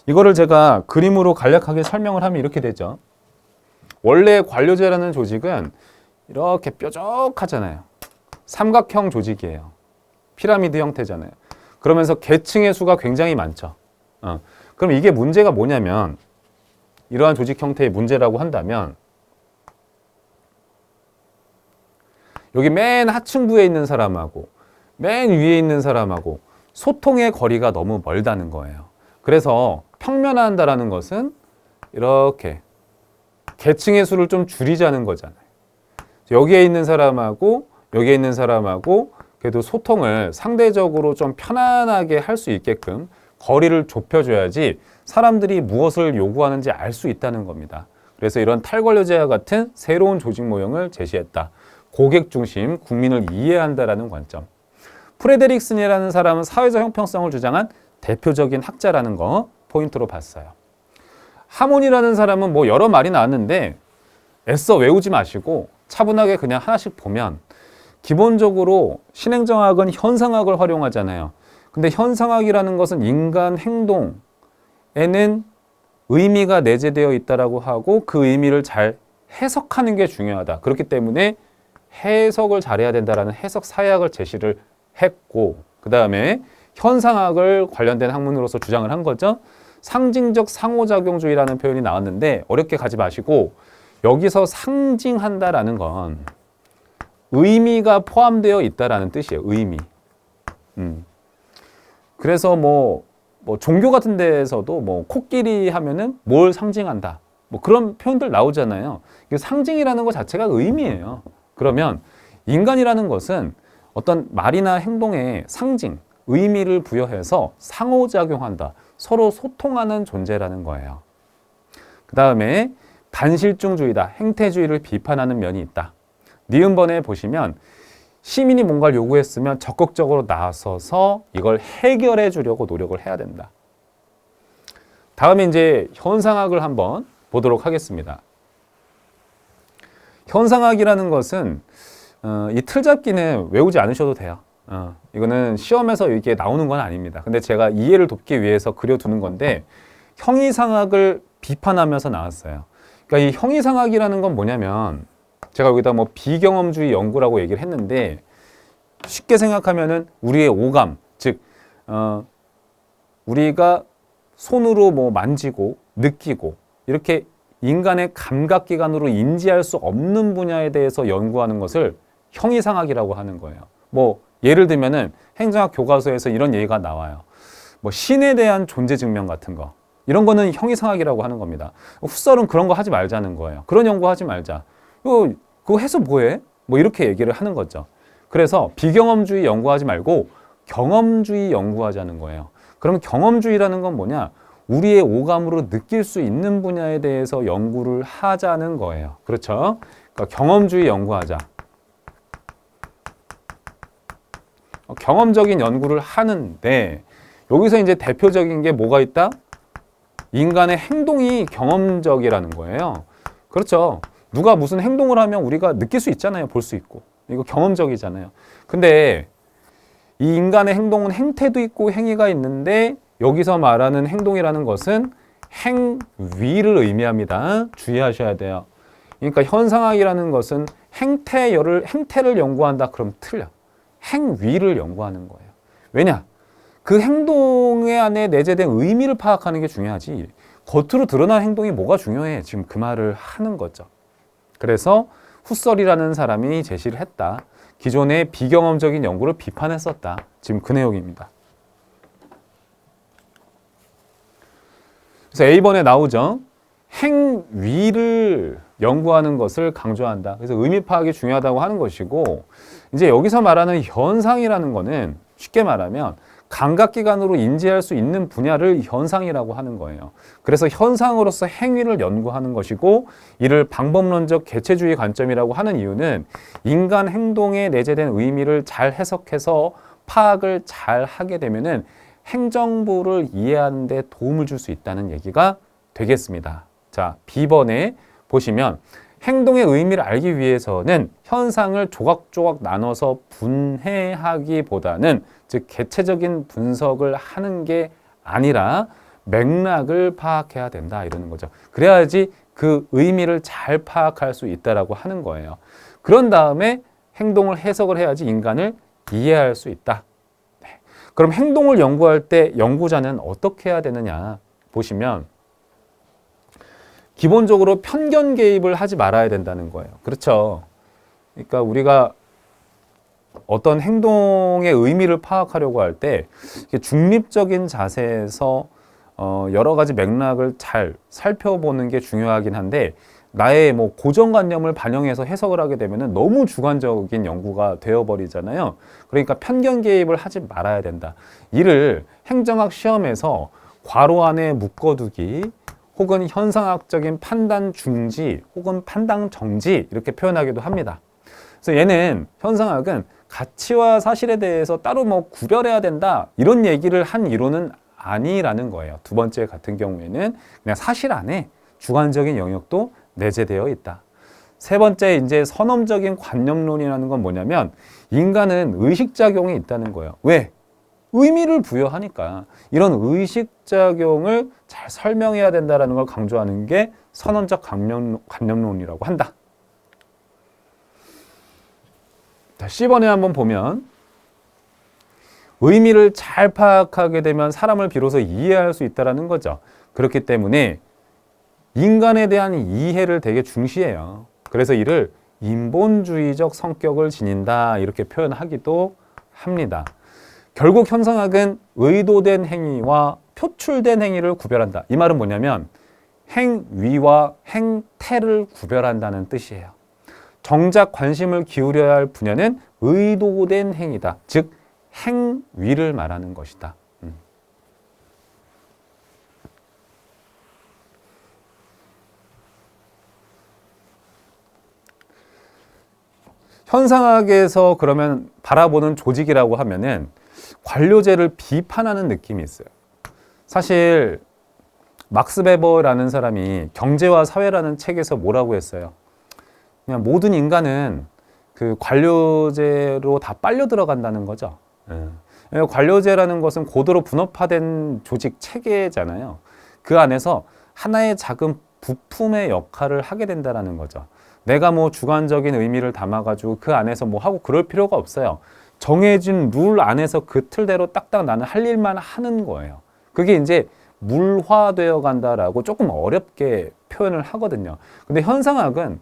이거를 제가 그림으로 간략하게 설명을 하면 이렇게 되죠. 원래 관료제라는 조직은 이렇게 뾰족하잖아요. 삼각형 조직이에요. 피라미드 형태잖아요. 그러면서 계층의 수가 굉장히 많죠. 그럼 이게 문제가 뭐냐면, 이러한 조직 형태의 문제라고 한다면 여기 맨 하층부에 있는 사람하고 맨 위에 있는 사람하고 소통의 거리가 너무 멀다는 거예요. 그래서 평면화한다라는 것은 이렇게 계층의 수를 좀 줄이자는 거잖아요. 여기에 있는 사람하고 여기에 있는 사람하고 그래도 소통을 상대적으로 좀 편안하게 할 수 있게끔 거리를 좁혀줘야지 사람들이 무엇을 요구하는지 알 수 있다는 겁니다. 그래서 이런 탈관료제와 같은 새로운 조직 모형을 제시했다. 고객 중심, 국민을 이해한다라는 관점. 프레데릭슨이라는 사람은 사회적 형평성을 주장한 대표적인 학자라는 거 포인트로 봤어요. 하몬이라는 사람은 뭐 여러 말이 나왔는데 애써 외우지 마시고 차분하게 그냥 하나씩 보면 기본적으로 신행정학은 현상학을 활용하잖아요. 근데 현상학이라는 것은 인간 행동에는 의미가 내재되어 있다라고 하고 그 의미를 잘 해석하는 게 중요하다. 그렇기 때문에 해석을 잘해야 된다라는 해석 사약을 제시를 했고, 그 다음에 현상학을 관련된 학문으로서 주장을 한 거죠. 상징적 상호작용주의라는 표현이 나왔는데 어렵게 가지 마시고, 여기서 상징한다라는 건 의미가 포함되어 있다라는 뜻이에요. 의미. 그래서 뭐 종교 같은 데에서도 뭐 코끼리 하면은 뭘 상징한다, 뭐 그런 표현들 나오잖아요. 상징이라는 것 자체가 의미예요. 그러면 인간이라는 것은 어떤 말이나 행동에 상징, 의미를 부여해서 상호작용한다, 서로 소통하는 존재라는 거예요. 그 다음에 반실증주의다, 행태주의를 비판하는 면이 있다. 니은번에 보시면 시민이 뭔가를 요구했으면 적극적으로 나서서 이걸 해결해 주려고 노력을 해야 된다. 다음에 이제 현상학을 한번 보도록 하겠습니다. 현상학이라는 것은 이 틀잡기는 외우지 않으셔도 돼요. 이거는 시험에서 이게 나오는 건 아닙니다. 근데 제가 이해를 돕기 위해서 그려두는 건데, 형이상학을 비판하면서 나왔어요. 그러니까 이 형이상학이라는 건 뭐냐면, 제가 여기다 뭐 비경험주의 연구라고 얘기를 했는데, 쉽게 생각하면은 우리의 오감, 즉 우리가 손으로 뭐 만지고 느끼고 이렇게 인간의 감각기관으로 인지할 수 없는 분야에 대해서 연구하는 것을 형이상학이라고 하는 거예요. 뭐 예를 들면은 행정학 교과서에서 이런 얘기가 나와요. 뭐 신에 대한 존재 증명 같은 거, 이런 거는 형이상학이라고 하는 겁니다. 훗설은 그런 거 하지 말자는 거예요. 그런 연구하지 말자. 그거 해서 뭐해? 뭐 이렇게 얘기를 하는 거죠. 그래서 비경험주의 연구하지 말고 경험주의 연구하자는 거예요. 그러면 경험주의라는 건 뭐냐? 우리의 오감으로 느낄 수 있는 분야에 대해서 연구를 하자는 거예요. 그렇죠? 그러니까 경험주의 연구하자. 경험적인 연구를 하는데, 여기서 이제 대표적인 게 뭐가 있다? 인간의 행동이 경험적이라는 거예요. 그렇죠? 누가 무슨 행동을 하면 우리가 느낄 수 있잖아요. 볼 수 있고. 이거 경험적이잖아요. 근데 이 인간의 행동은 행태도 있고 행위가 있는데, 여기서 말하는 행동이라는 것은 행위를 의미합니다. 주의하셔야 돼요. 그러니까 현상학이라는 것은 행태를 연구한다 그럼 틀려. 행위를 연구하는 거예요. 왜냐? 그 행동의 안에 내재된 의미를 파악하는 게 중요하지, 겉으로 드러난 행동이 뭐가 중요해? 지금 그 말을 하는 거죠. 그래서 훗설이라는 사람이 제시를 했다. 기존의 비경험적인 연구를 비판했었다. 지금 그 내용입니다. 그래서 A번에 나오죠. 행위를 연구하는 것을 강조한다. 그래서 의미 파악이 중요하다고 하는 것이고, 이제 여기서 말하는 현상이라는 거는 쉽게 말하면 감각기관으로 인지할 수 있는 분야를 현상이라고 하는 거예요. 그래서 현상으로서 행위를 연구하는 것이고, 이를 방법론적 개체주의 관점이라고 하는 이유는 인간 행동에 내재된 의미를 잘 해석해서 파악을 잘 하게 되면은 행정부를 이해하는 데 도움을 줄 수 있다는 얘기가 되겠습니다. 자, B번에 보시면 행동의 의미를 알기 위해서는 현상을 조각조각 나눠서 분해하기보다는, 즉 개체적인 분석을 하는 게 아니라 맥락을 파악해야 된다, 이러는 거죠. 그래야지 그 의미를 잘 파악할 수 있다라고 하는 거예요. 그런 다음에 행동을 해석을 해야지 인간을 이해할 수 있다. 네. 그럼 행동을 연구할 때 연구자는 어떻게 해야 되느냐 보시면, 기본적으로 편견 개입을 하지 말아야 된다는 거예요. 그렇죠? 그러니까 우리가 어떤 행동의 의미를 파악하려고 할 때 중립적인 자세에서 여러 가지 맥락을 잘 살펴보는 게 중요하긴 한데, 나의 뭐 고정관념을 반영해서 해석을 하게 되면 너무 주관적인 연구가 되어버리잖아요. 그러니까 편견 개입을 하지 말아야 된다. 이를 행정학 시험에서 괄호 안에 묶어두기, 혹은 현상학적인 판단 중지, 혹은 판단 정지, 이렇게 표현하기도 합니다. 그래서 얘는, 현상학은 가치와 사실에 대해서 따로 뭐 구별해야 된다, 이런 얘기를 한 이론은 아니라는 거예요. 두 번째 같은 경우에는 그냥 사실 안에 주관적인 영역도 내재되어 있다. 세 번째 이제 선험적인 관념론이라는 건 뭐냐면 인간은 의식작용이 있다는 거예요. 왜? 의미를 부여하니까. 이런 의식작용을 잘 설명해야 된다는 걸 강조하는 게 선언적 관념론이라고 한다. 자, C번에 한번 보면 의미를 잘 파악하게 되면 사람을 비로소 이해할 수 있다는 거죠. 그렇기 때문에 인간에 대한 이해를 되게 중시해요. 그래서 이를 인본주의적 성격을 지닌다 이렇게 표현하기도 합니다. 결국 현상학은 의도된 행위와 표출된 행위를 구별한다. 이 말은 뭐냐면 행위와 행태를 구별한다는 뜻이에요. 정작 관심을 기울여야 할 분야는 의도된 행위다. 즉 행위를 말하는 것이다. 현상학에서 그러면 바라보는 조직이라고 하면은 관료제를 비판하는 느낌이 있어요. 사실 막스 베버라는 사람이 경제와 사회라는 책에서 뭐라고 했어요? 그냥 모든 인간은 그 관료제로 다 빨려 들어간다는 거죠. 관료제라는 것은 고도로 분업화된 조직 체계잖아요. 그 안에서 하나의 작은 부품의 역할을 하게 된다는 거죠. 내가 뭐 주관적인 의미를 담아가지고 그 안에서 뭐 하고 그럴 필요가 없어요. 정해진 룰 안에서 그 틀대로 딱딱 나는 할 일만 하는 거예요. 그게 이제 물화되어 간다라고 조금 어렵게 표현을 하거든요. 근데 현상학은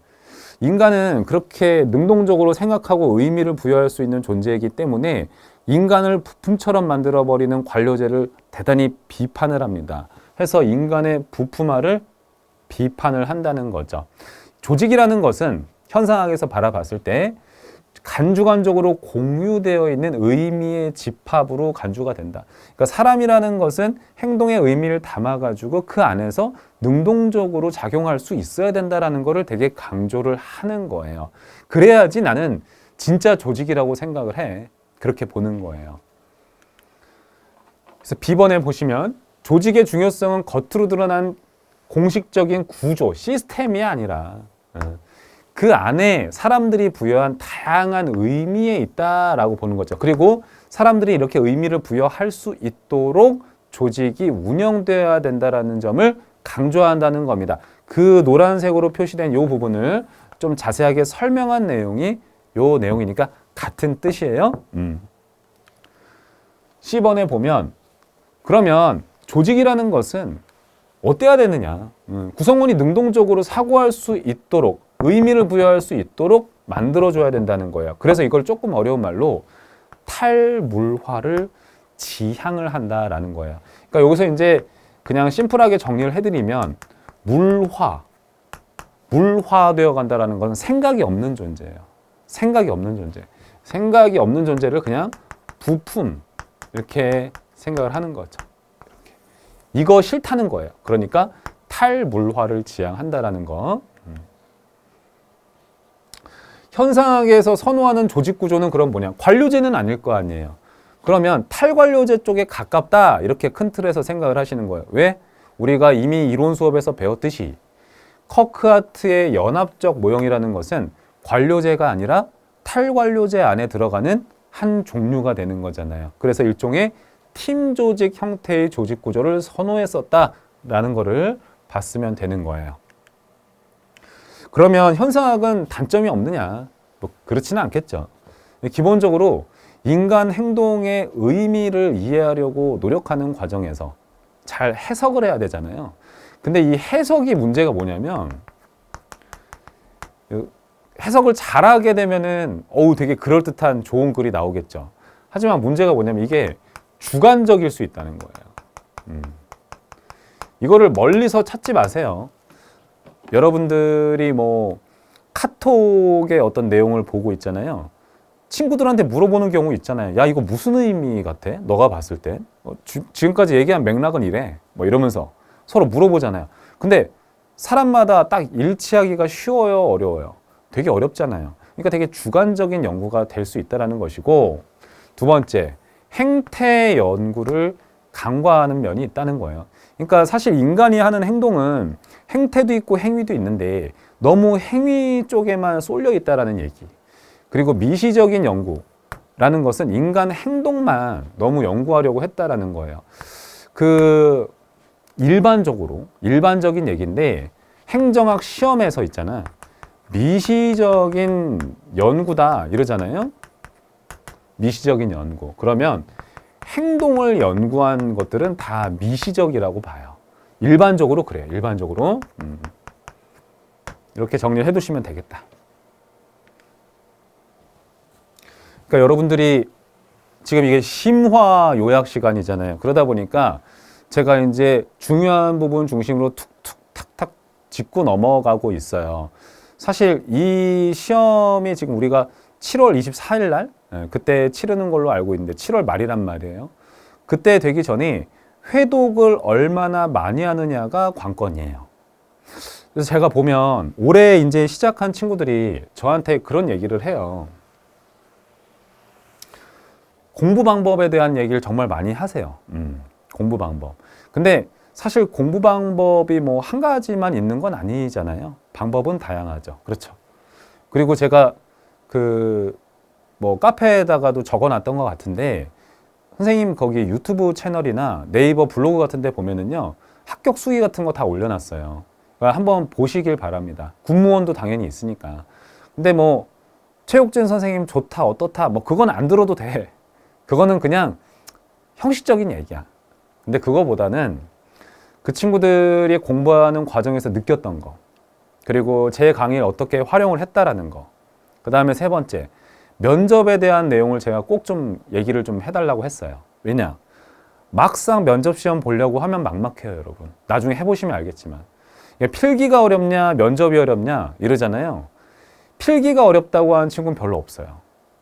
인간은 그렇게 능동적으로 생각하고 의미를 부여할 수 있는 존재이기 때문에 인간을 부품처럼 만들어버리는 관료제를 대단히 비판을 합니다. 해서 인간의 부품화를 비판을 한다는 거죠. 조직이라는 것은 현상학에서 바라봤을 때 간주관적으로 공유되어 있는 의미의 집합으로 간주가 된다. 그러니까 사람이라는 것은 행동의 의미를 담아가지고 그 안에서 능동적으로 작용할 수 있어야 된다는 것을 되게 강조를 하는 거예요. 그래야지 나는 진짜 조직이라고 생각을 해. 그렇게 보는 거예요. 그래서 B번에 보시면 조직의 중요성은 겉으로 드러난 공식적인 구조, 시스템이 아니라 그 안에 사람들이 부여한 다양한 의미에 있다라고 보는 거죠. 그리고 사람들이 이렇게 의미를 부여할 수 있도록 조직이 운영되어야 된다는 점을 강조한다는 겁니다. 그 노란색으로 표시된 이 부분을 좀 자세하게 설명한 내용이 이 내용이니까 같은 뜻이에요. C번에 보면 그러면 조직이라는 것은 어때야 되느냐. 구성원이 능동적으로 사고할 수 있도록 의미를 부여할 수 있도록 만들어줘야 된다는 거예요. 그래서 이걸 조금 어려운 말로 탈물화를 지향을 한다라는 거예요. 그러니까 여기서 이제 그냥 심플하게 정리를 해드리면 물화되어 간다라는 것은 생각이 없는 존재예요. 생각이 없는 존재. 생각이 없는 존재를 그냥 부품 이렇게 생각을 하는 거죠. 이렇게. 이거 싫다는 거예요. 그러니까 탈물화를 지향한다라는 거. 현상학에서 선호하는 조직 구조는 그럼 뭐냐? 관료제는 아닐 거 아니에요. 그러면 탈관료제 쪽에 가깝다 이렇게 큰 틀에서 생각을 하시는 거예요. 왜? 우리가 이미 이론 수업에서 배웠듯이 커크하트의 연합적 모형이라는 것은 관료제가 아니라 탈관료제 안에 들어가는 한 종류가 되는 거잖아요. 그래서 일종의 팀 조직 형태의 조직 구조를 선호했었다라는 거를 봤으면 되는 거예요. 그러면 현상학은 단점이 없느냐? 뭐 그렇지는 않겠죠. 기본적으로 인간 행동의 의미를 이해하려고 노력하는 과정에서 잘 해석을 해야 되잖아요. 근데 이 해석이 문제가 뭐냐면 해석을 잘하게 되면은 되게 그럴듯한 좋은 글이 나오겠죠. 하지만 문제가 뭐냐면 이게 주관적일 수 있다는 거예요. 이거를 멀리서 찾지 마세요. 여러분들이 뭐 카톡의 어떤 내용을 보고 있잖아요. 친구들한테 물어보는 경우 있잖아요. 야, 이거 무슨 의미 같아? 너가 봤을 때? 지금까지 얘기한 맥락은 이래. 뭐 이러면서 서로 물어보잖아요. 근데 사람마다 딱 일치하기가 쉬워요, 어려워요? 되게 어렵잖아요. 그러니까 되게 주관적인 연구가 될 수 있다는 것이고, 두 번째, 행태 연구를 간과하는 면이 있다는 거예요. 그러니까 사실 인간이 하는 행동은 행태도 있고 행위도 있는데 너무 행위 쪽에만 쏠려 있다라는 얘기. 그리고 미시적인 연구라는 것은 인간 행동만 너무 연구하려고 했다라는 거예요. 일반적인 얘기인데 행정학 시험에서 있잖아. 미시적인 연구다 이러잖아요. 미시적인 연구. 그러면 행동을 연구한 것들은 다 미시적이라고 봐요. 일반적으로 그래요. 일반적으로. 이렇게 정리를 해두시면 되겠다. 그러니까 여러분들이 지금 이게 심화 요약 시간이잖아요. 그러다 보니까 제가 이제 중요한 부분 중심으로 툭툭 탁탁 짚고 넘어가고 있어요. 사실 이 시험이 지금 우리가 7월 24일 날 그때 치르는 걸로 알고 있는데 7월 말이란 말이에요. 그때 되기 전에 회독을 얼마나 많이 하느냐가 관건이에요. 그래서 제가 보면 올해 이제 시작한 친구들이 저한테 그런 얘기를 해요. 공부 방법에 대한 얘기를 정말 많이 하세요. 공부 방법. 근데 사실 공부 방법이 뭐 한 가지만 있는 건 아니잖아요. 방법은 다양하죠. 그렇죠. 그리고 제가 뭐 카페에다가도 적어놨던 것 같은데 선생님 거기 유튜브 채널이나 네이버 블로그 같은 데 보면은요 합격 수기 같은 거 다 올려놨어요. 그러니까 한번 보시길 바랍니다. 군무원도 당연히 있으니까. 근데 뭐 최욱진 선생님 좋다 어떻다 뭐 그건 안 들어도 돼. 그거는 그냥 형식적인 얘기야. 근데 그거보다는 그 친구들이 공부하는 과정에서 느꼈던 거, 그리고 제 강의를 어떻게 활용을 했다라는 거, 그 다음에 세 번째, 면접에 대한 내용을 제가 꼭 좀 얘기를 좀 해달라고 했어요. 왜냐? 막상 면접 시험 보려고 하면 막막해요, 여러분. 나중에 해보시면 알겠지만. 필기가 어렵냐, 면접이 어렵냐 이러잖아요. 필기가 어렵다고 하는 친구는 별로 없어요.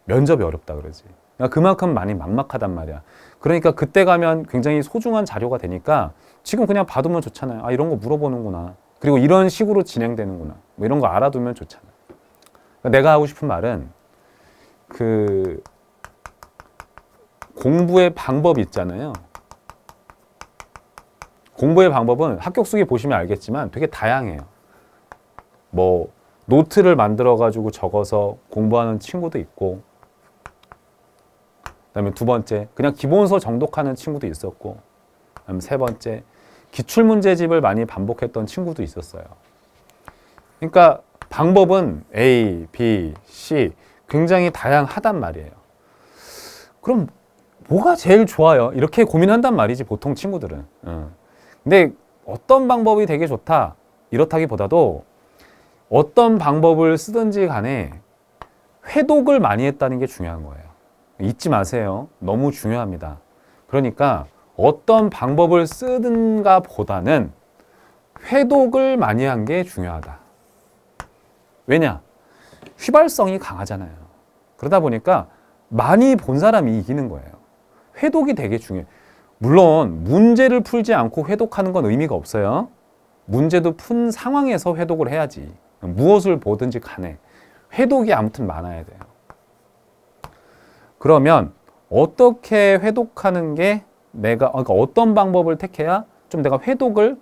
면접이 어렵다 그러지. 그러니까 그만큼 많이 막막하단 말이야. 그러니까 그때 가면 굉장히 소중한 자료가 되니까 지금 그냥 봐두면 좋잖아요. 아, 이런 거 물어보는구나. 그리고 이런 식으로 진행되는구나. 뭐 이런 거 알아두면 좋잖아요. 그러니까 내가 하고 싶은 말은 공부의 방법이 있잖아요. 공부의 방법은 합격 수기 보시면 알겠지만 되게 다양해요. 뭐 노트를 만들어 가지고 적어서 공부하는 친구도 있고, 그다음에 두 번째 그냥 기본서 정독하는 친구도 있었고, 그다음에 세 번째 기출문제집을 많이 반복했던 친구도 있었어요. 그러니까 방법은 A, B, C 굉장히 다양하단 말이에요. 그럼 뭐가 제일 좋아요? 이렇게 고민한단 말이지 보통 친구들은. 근데 어떤 방법이 되게 좋다 이렇다기보다도 어떤 방법을 쓰든지 간에 회독을 많이 했다는 게 중요한 거예요. 잊지 마세요. 너무 중요합니다. 그러니까 어떤 방법을 쓰든가 보다는 회독을 많이 한 게 중요하다. 왜냐? 휘발성이 강하잖아요. 그러다 보니까 많이 본 사람이 이기는 거예요. 회독이 되게 중요해요. 물론 문제를 풀지 않고 회독하는 건 의미가 없어요. 문제도 푼 상황에서 회독을 해야지. 무엇을 보든지 간에 회독이 아무튼 많아야 돼요. 그러면 어떻게 회독하는 게 그러니까 어떤 방법을 택해야 좀 내가 회독을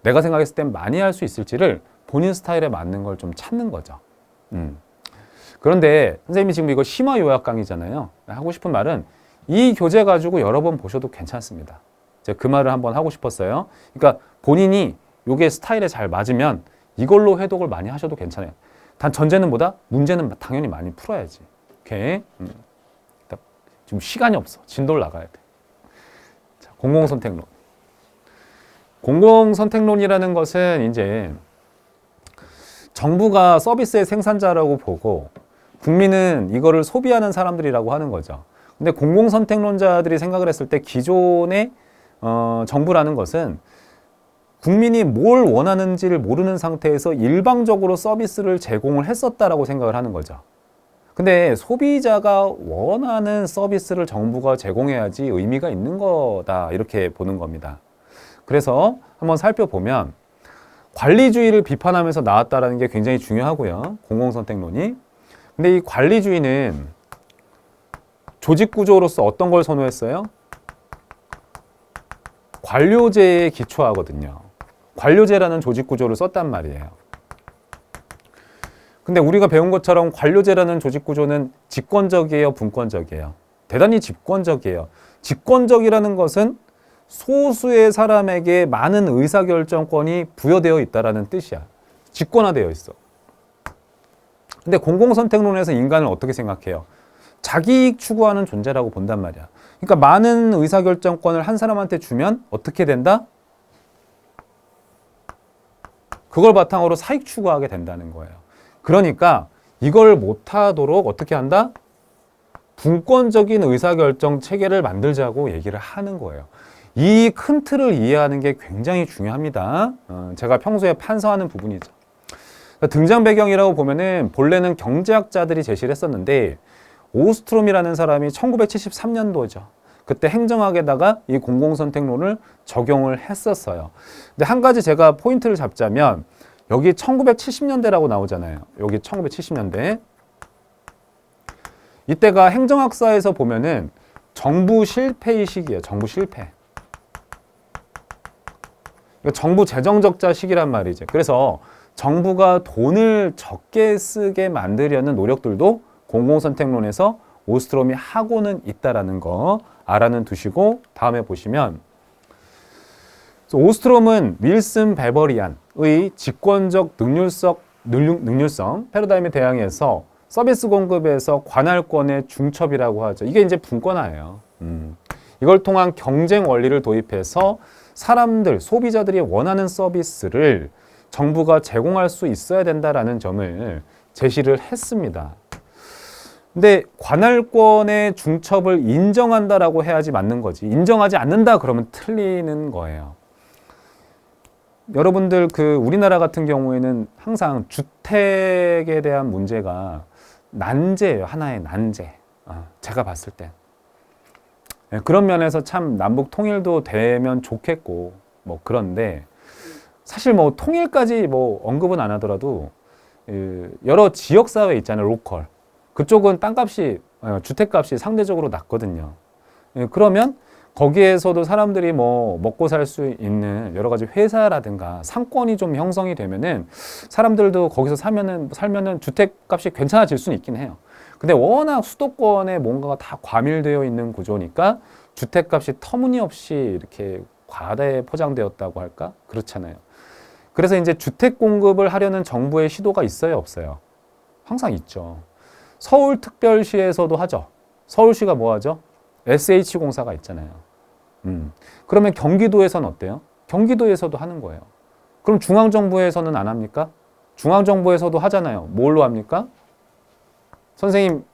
내가 생각했을 땐 많이 할 수 있을지를 본인 스타일에 맞는 걸 좀 찾는 거죠. 그런데 선생님이 지금 이거 심화 요약 강의잖아요. 하고 싶은 말은 이 교재 가지고 여러 번 보셔도 괜찮습니다. 제가 그 말을 한번 하고 싶었어요. 그러니까 본인이 요게 스타일에 잘 맞으면 이걸로 회독을 많이 하셔도 괜찮아요. 단 전제는 뭐다? 문제는 당연히 많이 풀어야지. 오케이. 지금 시간이 없어. 진도를 나가야 돼. 자, 공공선택론. 공공선택론이라는 것은 이제 정부가 서비스의 생산자라고 보고 국민은 이거를 소비하는 사람들이라고 하는 거죠. 근데 공공선택론자들이 생각을 했을 때 기존의 정부라는 것은 국민이 뭘 원하는지를 모르는 상태에서 일방적으로 서비스를 제공을 했었다라고 생각을 하는 거죠. 근데 소비자가 원하는 서비스를 정부가 제공해야지 의미가 있는 거다 이렇게 보는 겁니다. 그래서 한번 살펴보면 관리주의를 비판하면서 나왔다는 게 굉장히 중요하고요. 공공선택론이. 근데 이 관리주의는 조직구조로서 어떤 걸 선호했어요? 관료제에 기초하거든요. 관료제라는 조직구조를 썼단 말이에요. 근데 우리가 배운 것처럼 관료제라는 조직 구조는 직권적이에요, 분권적이에요? 대단히 직권적이에요. 직권적이라는 것은 소수의 사람에게 많은 의사결정권이 부여되어 있다는 뜻이야. 직권화되어 있어. 근데 공공선택론에서 인간을 어떻게 생각해요? 자기이익 추구하는 존재라고 본단 말이야. 그러니까 많은 의사결정권을 한 사람한테 주면 어떻게 된다? 그걸 바탕으로 사익 추구하게 된다는 거예요. 그러니까 이걸 못하도록 어떻게 한다? 분권적인 의사결정 체계를 만들자고 얘기를 하는 거예요. 이 큰 틀을 이해하는 게 굉장히 중요합니다. 제가 평소에 판서하는 부분이죠. 등장 배경이라고 보면은 본래는 경제학자들이 제시를 했었는데 오스트롬이라는 사람이 1973년도죠. 그때 행정학에다가 이 공공선택론을 적용을 했었어요. 근데 한 가지 제가 포인트를 잡자면 여기 1970년대라고 나오잖아요. 여기 1970년대. 이때가 행정학사에서 보면은 정부 실패의 시기예요. 정부 실패. 정부 재정 적자 시기란 말이죠. 그래서 정부가 돈을 적게 쓰게 만들려는 노력들도 공공선택론에서 오스트롬이 하고는 있다라는 거 알아는 두시고 다음에 보시면 오스트롬은 윌슨 베버리안의 직권적 능률성 패러다임에 대항해서 서비스 공급에서 관할권의 중첩이라고 하죠. 이게 이제 분권화예요. 이걸 통한 경쟁 원리를 도입해서 사람들, 소비자들이 원하는 서비스를 정부가 제공할 수 있어야 된다라는 점을 제시를 했습니다. 근데 관할권의 중첩을 인정한다라고 해야지 맞는 거지. 인정하지 않는다 그러면 틀리는 거예요. 여러분들 우리나라 같은 경우에는 항상 주택에 대한 문제가 난제예요. 하나의 난제. 제가 봤을 때. 그런 면에서 참 남북 통일도 되면 좋겠고 뭐 그런데 사실 뭐 통일까지 뭐 언급은 안 하더라도 여러 지역 사회 있잖아요. 로컬. 그쪽은 땅값이 주택값이 상대적으로 낮거든요. 그러면 거기에서도 사람들이 뭐 먹고 살 수 있는 여러 가지 회사라든가 상권이 좀 형성이 되면은 사람들도 거기서 살면은 주택값이 괜찮아질 수는 있긴 해요. 근데 워낙 수도권에 뭔가가 다 과밀되어 있는 구조니까 주택값이 터무니없이 이렇게 과다에 포장되었다고 할까? 그렇잖아요. 그래서 이제 주택 공급을 하려는 정부의 시도가 있어요, 없어요? 항상 있죠. 서울특별시에서도 하죠. 서울시가 뭐 하죠? SH공사가 있잖아요. 그러면 경기도에서는 어때요? 경기도에서도 하는 거예요. 그럼 중앙정부에서는 안 합니까? 중앙정부에서도 하잖아요. 뭘로 합니까? 선생님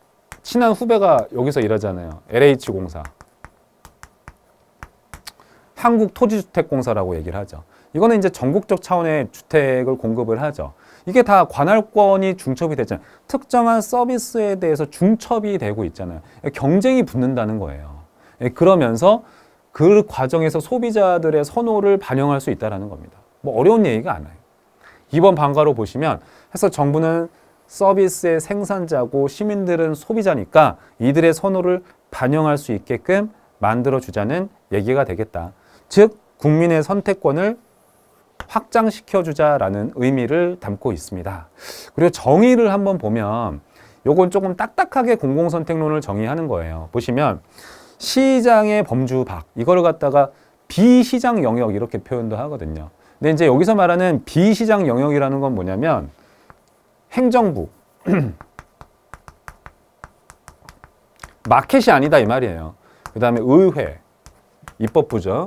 친한 후배가 여기서 일하잖아요. LH공사. 한국토지주택공사라고 얘기를 하죠. 이거는 이제 전국적 차원의 주택을 공급을 하죠. 이게 다 관할권이 중첩이 되잖아요. 특정한 서비스에 대해서 중첩이 되고 있잖아요. 경쟁이 붙는다는 거예요. 그러면서 그 과정에서 소비자들의 선호를 반영할 수 있다는 겁니다. 뭐 어려운 얘기가 아니에요. 이번 방과로 보시면 해서 정부는 서비스의 생산자고 시민들은 소비자니까 이들의 선호를 반영할 수 있게끔 만들어주자는 얘기가 되겠다. 즉 국민의 선택권을 확장시켜주자라는 의미를 담고 있습니다. 그리고 정의를 한번 보면 요건 조금 딱딱하게 공공선택론을 정의하는 거예요. 보시면 시장의 범주 밖 이거를 갖다가 비시장 영역 이렇게 표현도 하거든요. 근데 이제 여기서 말하는 비시장 영역이라는 건 뭐냐면 행정부 마켓이 아니다 이 말이에요. 그 다음에 의회, 입법부죠.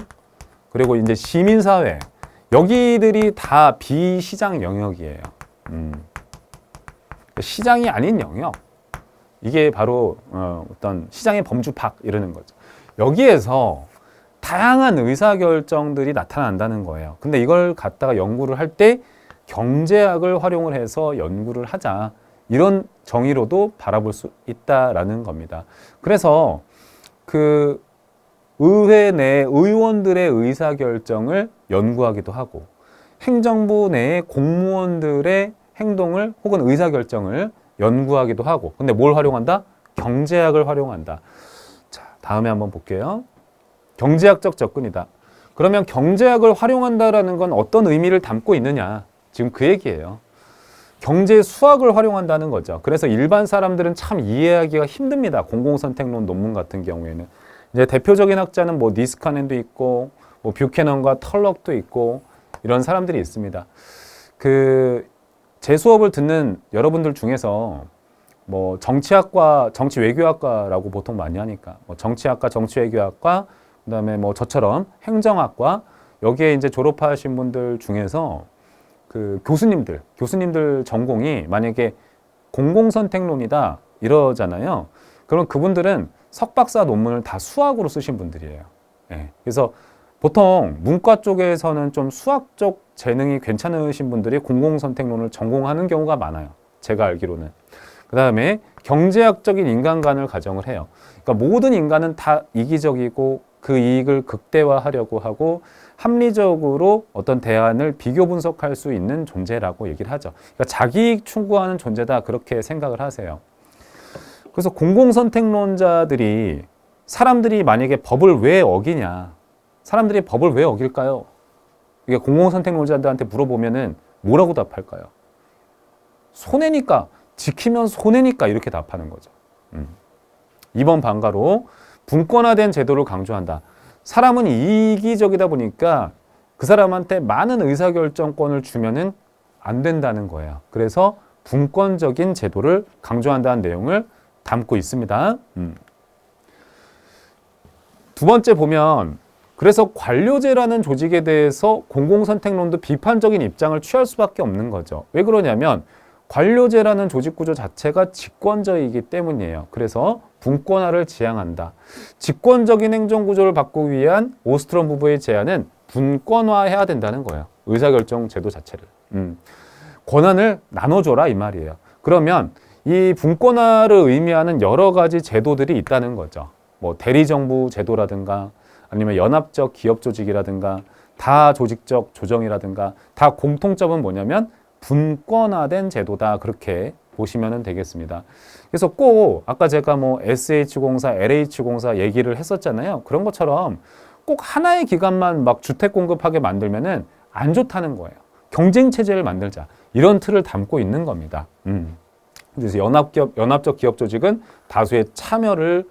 그리고 이제 시민사회 여기들이 다 비시장 영역이에요. 시장이 아닌 영역. 이게 바로 어떤 시장의 범주 밖 이러는 거죠. 여기에서 다양한 의사결정들이 나타난다는 거예요. 근데 이걸 갖다가 연구를 할 때 경제학을 활용을 해서 연구를 하자. 이런 정의로도 바라볼 수 있다라는 겁니다. 그래서 그 의회 내 의원들의 의사결정을 연구하기도 하고 행정부 내의 공무원들의 행동을 혹은 의사결정을 연구하기도 하고 근데 뭘 활용한다? 경제학을 활용한다. 자, 다음에 한번 볼게요. 경제학적 접근이다. 그러면 경제학을 활용한다라는 건 어떤 의미를 담고 있느냐? 지금 그 얘기예요. 경제 수학을 활용한다는 거죠. 그래서 일반 사람들은 참 이해하기가 힘듭니다. 공공선택론 논문 같은 경우에는. 이제 대표적인 학자는 뭐 니스카넨도 있고, 뭐 뷰캐넌과 털럭도 있고, 이런 사람들이 있습니다. 제 수업을 듣는 여러분들 중에서 뭐 정치학과, 정치외교학과라고 보통 많이 하니까, 뭐 정치학과, 정치외교학과, 그다음에 뭐 저처럼 행정학과, 여기에 이제 졸업하신 분들 중에서 교수님들 전공이 만약에 공공선택론이다 이러잖아요. 그럼 그분들은 석박사 논문을 다 수학으로 쓰신 분들이에요. 예. 그래서 보통 문과 쪽에서는 좀 수학적 재능이 괜찮으신 분들이 공공선택론을 전공하는 경우가 많아요. 제가 알기로는. 그 다음에 경제학적인 인간관을 가정을 해요. 그러니까 모든 인간은 다 이기적이고 그 이익을 극대화하려고 하고 합리적으로 어떤 대안을 비교 분석할 수 있는 존재라고 얘기를 하죠. 그러니까 자기이익 추구하는 존재다 그렇게 생각을 하세요. 그래서 공공선택론자들이 사람들이 만약에 법을 왜 어기냐, 사람들이 법을 왜 어길까요? 이게 공공선택론자들한테 물어보면은 뭐라고 답할까요? 손해니까, 지키면 손해니까 이렇게 답하는 거죠. 이번 방가로 분권화된 제도를 강조한다. 사람은 이기적이다 보니까 그 사람한테 많은 의사결정권을 주면은 안 된다는 거예요. 그래서 분권적인 제도를 강조한다는 내용을 담고 있습니다. 두 번째 보면 그래서 관료제라는 조직에 대해서 공공선택론도 비판적인 입장을 취할 수밖에 없는 거죠. 왜 그러냐면 관료제라는 조직 구조 자체가 직권적이기 때문이에요. 그래서 분권화를 지향한다. 직권적인 행정 구조를 바꾸기 위한 오스트롬 부부의 제안은 분권화해야 된다는 거예요. 의사결정 제도 자체를. 권한을 나눠줘라 이 말이에요. 그러면 이 분권화를 의미하는 여러 가지 제도들이 있다는 거죠. 뭐 대리정부 제도라든가 아니면 연합적 기업 조직이라든가 다조직적 조정이라든가 다 공통점은 뭐냐면 분권화된 제도다 그렇게 보시면 되겠습니다. 그래서 꼭 아까 제가 뭐 SH공사, LH공사 얘기를 했었잖아요. 그런 것처럼 꼭 하나의 기관만 막 주택 공급하게 만들면은 안 좋다는 거예요. 경쟁 체제를 만들자 이런 틀을 담고 있는 겁니다. 그래서 연합적 기업 조직은 다수의 참여를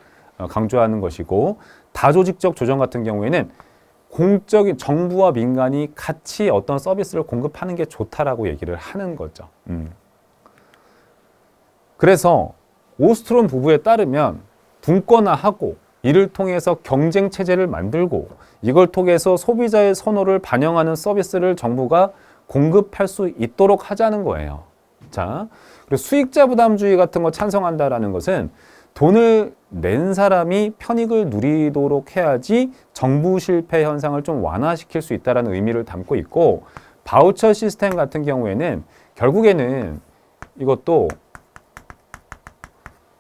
강조하는 것이고 다조직적 조정 같은 경우에는 공적인 정부와 민간이 같이 어떤 서비스를 공급하는 게 좋다라고 얘기를 하는 거죠. 그래서 오스트롬 부부에 따르면 분권화하고 이를 통해서 경쟁 체제를 만들고 이걸 통해서 소비자의 선호를 반영하는 서비스를 정부가 공급할 수 있도록 하자는 거예요. 자, 그리고 수익자 부담주의 같은 거 찬성한다라는 것은 돈을 낸 사람이 편익을 누리도록 해야지 정부 실패 현상을 좀 완화시킬 수 있다는 의미를 담고 있고 바우처 시스템 같은 경우에는 결국에는 이것도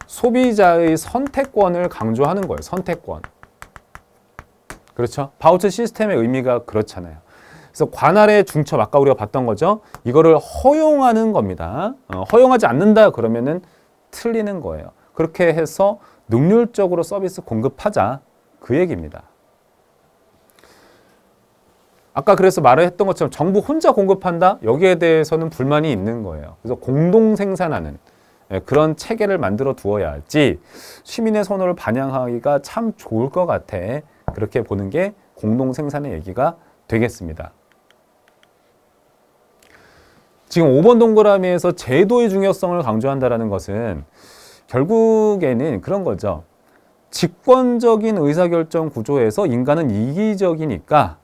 소비자의 선택권을 강조하는 거예요. 선택권. 그렇죠? 바우처 시스템의 의미가 그렇잖아요. 그래서 관할의 중첩, 아까 우리가 봤던 거죠. 이거를 허용하는 겁니다. 허용하지 않는다 그러면은 틀리는 거예요. 그렇게 해서 능률적으로 서비스 공급하자 그 얘기입니다. 아까 그래서 말을 했던 것처럼 정부 혼자 공급한다? 여기에 대해서는 불만이 있는 거예요. 그래서 공동 생산하는 그런 체계를 만들어 두어야지 시민의 선호를 반영하기가 참 좋을 것 같아. 그렇게 보는 게 공동 생산의 얘기가 되겠습니다. 지금 5번 동그라미에서 제도의 중요성을 강조한다는 것은 결국에는 그런 거죠. 직권적인 의사결정 구조에서 인간은 이기적이니까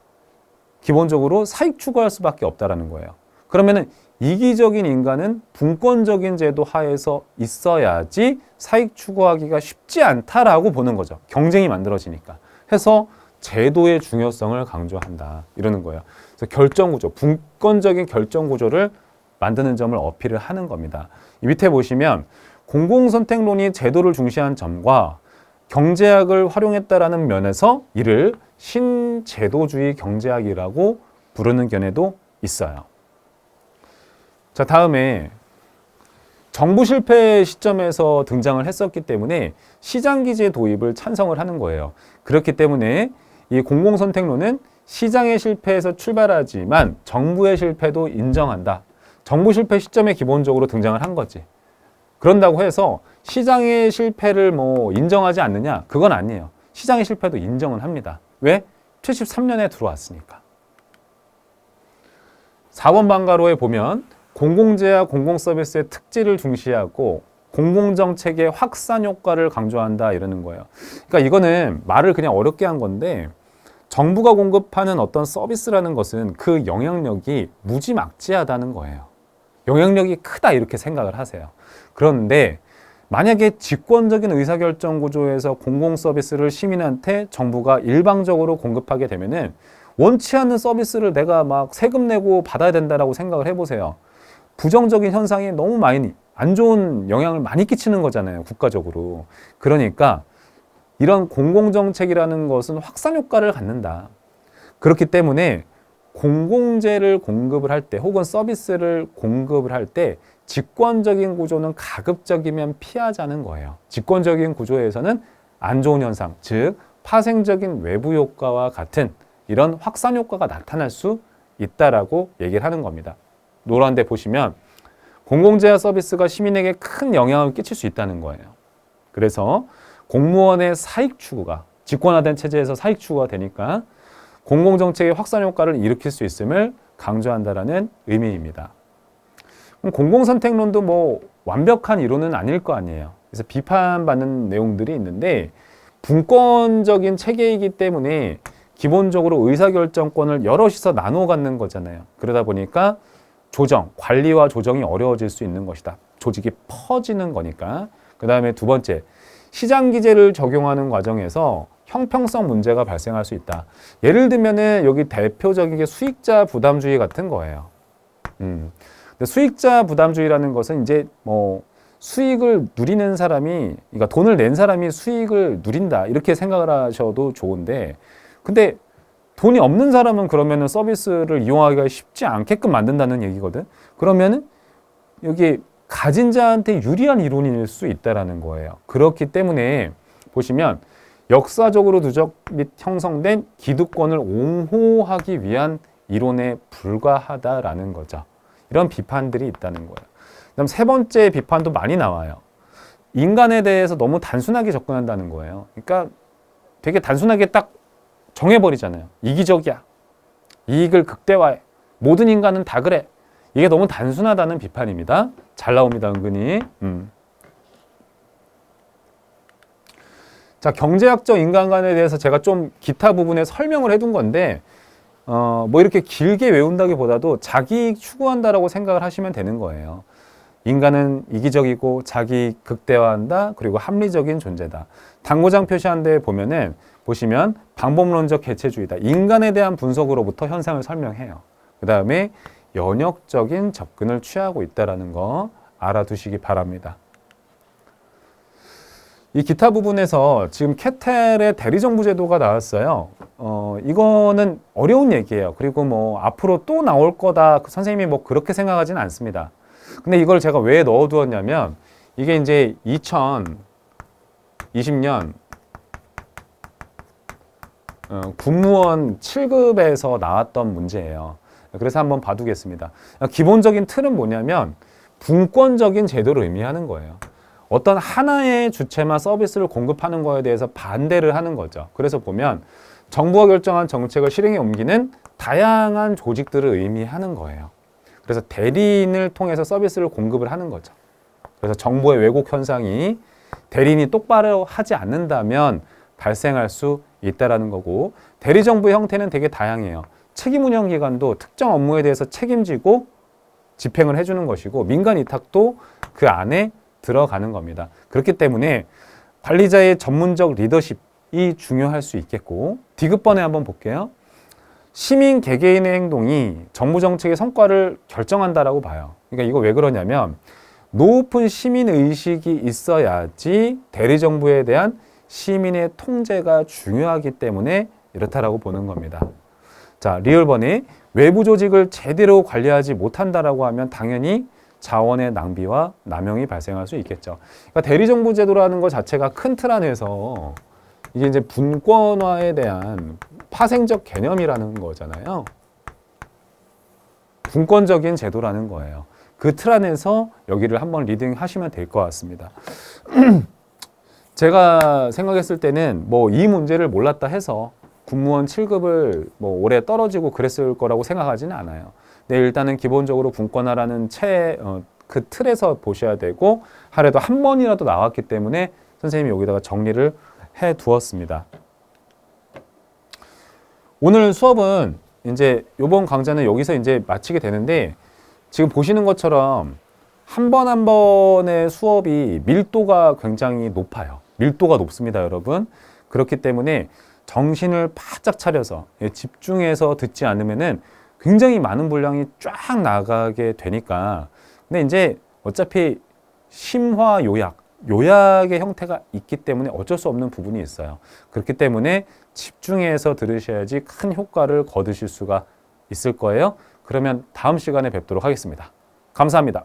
기본적으로 사익 추구할 수밖에 없다라는 거예요. 그러면은 이기적인 인간은 분권적인 제도 하에서 있어야지 사익 추구하기가 쉽지 않다라고 보는 거죠. 경쟁이 만들어지니까. 해서 제도의 중요성을 강조한다. 이러는 거예요. 그래서 결정구조, 분권적인 결정구조를 만드는 점을 어필을 하는 겁니다. 이 밑에 보시면 공공선택론이 제도를 중시한 점과 경제학을 활용했다라는 면에서 이를 신제도주의 경제학이라고 부르는 견해도 있어요. 자, 다음에 정부 실패 시점에서 등장을 했었기 때문에 시장기제 도입을 찬성을 하는 거예요. 그렇기 때문에 이 공공선택론은 시장의 실패에서 출발하지만 정부의 실패도 인정한다. 정부 실패 시점에 기본적으로 등장을 한 거지. 그런다고 해서 시장의 실패를 뭐 인정하지 않느냐? 그건 아니에요. 시장의 실패도 인정은 합니다. 왜? 73년에 들어왔으니까. 4번 방가로에 보면 공공재와 공공서비스의 특질을 중시하고 공공정책의 확산 효과를 강조한다 이러는 거예요. 그러니까 이거는 말을 그냥 어렵게 한 건데 정부가 공급하는 어떤 서비스라는 것은 그 영향력이 무지막지하다는 거예요. 영향력이 크다 이렇게 생각을 하세요. 그런데 만약에 집권적인 의사결정 구조에서 공공서비스를 시민한테 정부가 일방적으로 공급하게 되면은 원치 않는 서비스를 내가 막 세금 내고 받아야 된다라고 생각을 해보세요. 부정적인 현상이 너무 많이 안 좋은 영향을 많이 끼치는 거잖아요. 국가적으로. 그러니까 이런 공공정책이라는 것은 확산 효과를 갖는다. 그렇기 때문에 공공재를 공급을 할 때 혹은 서비스를 공급을 할 때 집권적인 구조는 가급적이면 피하자는 거예요. 집권적인 구조에서는 안 좋은 현상, 즉 파생적인 외부 효과와 같은 이런 확산 효과가 나타날 수 있다라고 얘기를 하는 겁니다. 노란 데 보시면 공공재와 서비스가 시민에게 큰 영향을 끼칠 수 있다는 거예요. 그래서 공무원의 사익 추구가 집권화된 체제에서 사익 추구가 되니까 공공정책의 확산 효과를 일으킬 수 있음을 강조한다라는 의미입니다. 공공선택론도 뭐 완벽한 이론은 아닐 거 아니에요. 그래서 비판받는 내용들이 있는데 분권적인 체계이기 때문에 기본적으로 의사결정권을 여럿이서 나눠 갖는 거잖아요. 그러다 보니까 조정, 관리와 조정이 어려워질 수 있는 것이다. 조직이 퍼지는 거니까. 그 다음에 두 번째, 시장 기제를 적용하는 과정에서 형평성 문제가 발생할 수 있다. 예를 들면은 여기 대표적인 게 수익자 부담주의 같은 거예요. 근데 수익자 부담주의라는 것은 이제 뭐 수익을 누리는 사람이, 그러니까 돈을 낸 사람이 수익을 누린다 이렇게 생각을 하셔도 좋은데, 근데 돈이 없는 사람은 그러면은 서비스를 이용하기가 쉽지 않게끔 만든다는 얘기거든. 그러면은 여기 가진 자한테 유리한 이론일 수 있다라는 거예요. 그렇기 때문에 보시면 역사적으로 누적 및 형성된 기득권을 옹호하기 위한 이론에 불과하다라는 거죠. 이런 비판들이 있다는 거예요. 그다음 세 번째 비판도 많이 나와요. 인간에 대해서 너무 단순하게 접근한다는 거예요. 그러니까 되게 단순하게 딱 정해버리잖아요. 이기적이야. 이익을 극대화해. 모든 인간은 다 그래. 이게 너무 단순하다는 비판입니다. 잘 나옵니다, 은근히. 자, 경제학적 인간관에 대해서 제가 좀 기타 부분에 설명을 해둔 건데, 뭐 이렇게 길게 외운다기보다도 자기이익 추구한다라고 생각을 하시면 되는 거예요. 인간은 이기적이고 자기이익 극대화한다. 그리고 합리적인 존재다. 당구장 표시한 데 보시면 방법론적 개체주의다. 인간에 대한 분석으로부터 현상을 설명해요. 그 다음에 연역적인 접근을 취하고 있다는 거 알아두시기 바랍니다. 이 기타 부분에서 지금 캐텔의 대리정부제도가 나왔어요. 이거는 어려운 얘기예요. 그리고 뭐 앞으로 또 나올 거다. 선생님이 뭐 그렇게 생각하지는 않습니다. 근데 이걸 제가 왜 넣어두었냐면 이게 이제 2020년 국무원 7급에서 나왔던 문제예요. 그래서 한번 봐두겠습니다. 기본적인 틀은 뭐냐면 분권적인 제도를 의미하는 거예요. 어떤 하나의 주체만 서비스를 공급하는 거에 대해서 반대를 하는 거죠. 그래서 보면 정부가 결정한 정책을 실행에 옮기는 다양한 조직들을 의미하는 거예요. 그래서 대리인을 통해서 서비스를 공급을 하는 거죠. 그래서 정보의 왜곡 현상이 대리인이 똑바로 하지 않는다면 발생할 수 있다라는 거고, 대리정부의 형태는 되게 다양해요. 책임운영기관도 특정 업무에 대해서 책임지고 집행을 해주는 것이고, 민간 위탁도 그 안에 들어가는 겁니다. 그렇기 때문에 관리자의 전문적 리더십이 중요할 수 있겠고, 디귿번에 한번 볼게요. 시민 개개인의 행동이 정부 정책의 성과를 결정한다라고 봐요. 그러니까 이거 왜 그러냐면 높은 시민 의식이 있어야지 대리정부에 대한 시민의 통제가 중요하기 때문에 이렇다라고 보는 겁니다. 자, 리얼번에 외부 조직을 제대로 관리하지 못한다라고 하면 당연히 자원의 낭비와 남용이 발생할 수 있겠죠. 그러니까 대리정부 제도라는 것 자체가 큰 틀 안에서 이게 이제 분권화에 대한 파생적 개념이라는 거잖아요. 분권적인 제도라는 거예요. 그 틀 안에서 여기를 한번 리딩 하시면 될 것 같습니다. 제가 생각했을 때는 뭐 이 문제를 몰랐다 해서 군무원 7급을 뭐 올해 떨어지고 그랬을 거라고 생각하지는 않아요. 근데 일단은 기본적으로 분권화라는 그 틀에서 보셔야 되고 하루에도 한 번이라도 나왔기 때문에 선생님이 여기다가 정리를 해 두었습니다. 오늘 수업은 이제 이번 강좌는 여기서 이제 마치게 되는데 지금 보시는 것처럼 한 번 한 번의 수업이 밀도가 굉장히 높아요. 밀도가 높습니다, 여러분. 그렇기 때문에 정신을 바짝 차려서 집중해서 듣지 않으면은 굉장히 많은 분량이 쫙 나가게 되니까. 근데 이제 어차피 심화 요약의 형태가 있기 때문에 어쩔 수 없는 부분이 있어요. 그렇기 때문에 집중해서 들으셔야지 큰 효과를 거두실 수가 있을 거예요. 그러면 다음 시간에 뵙도록 하겠습니다. 감사합니다.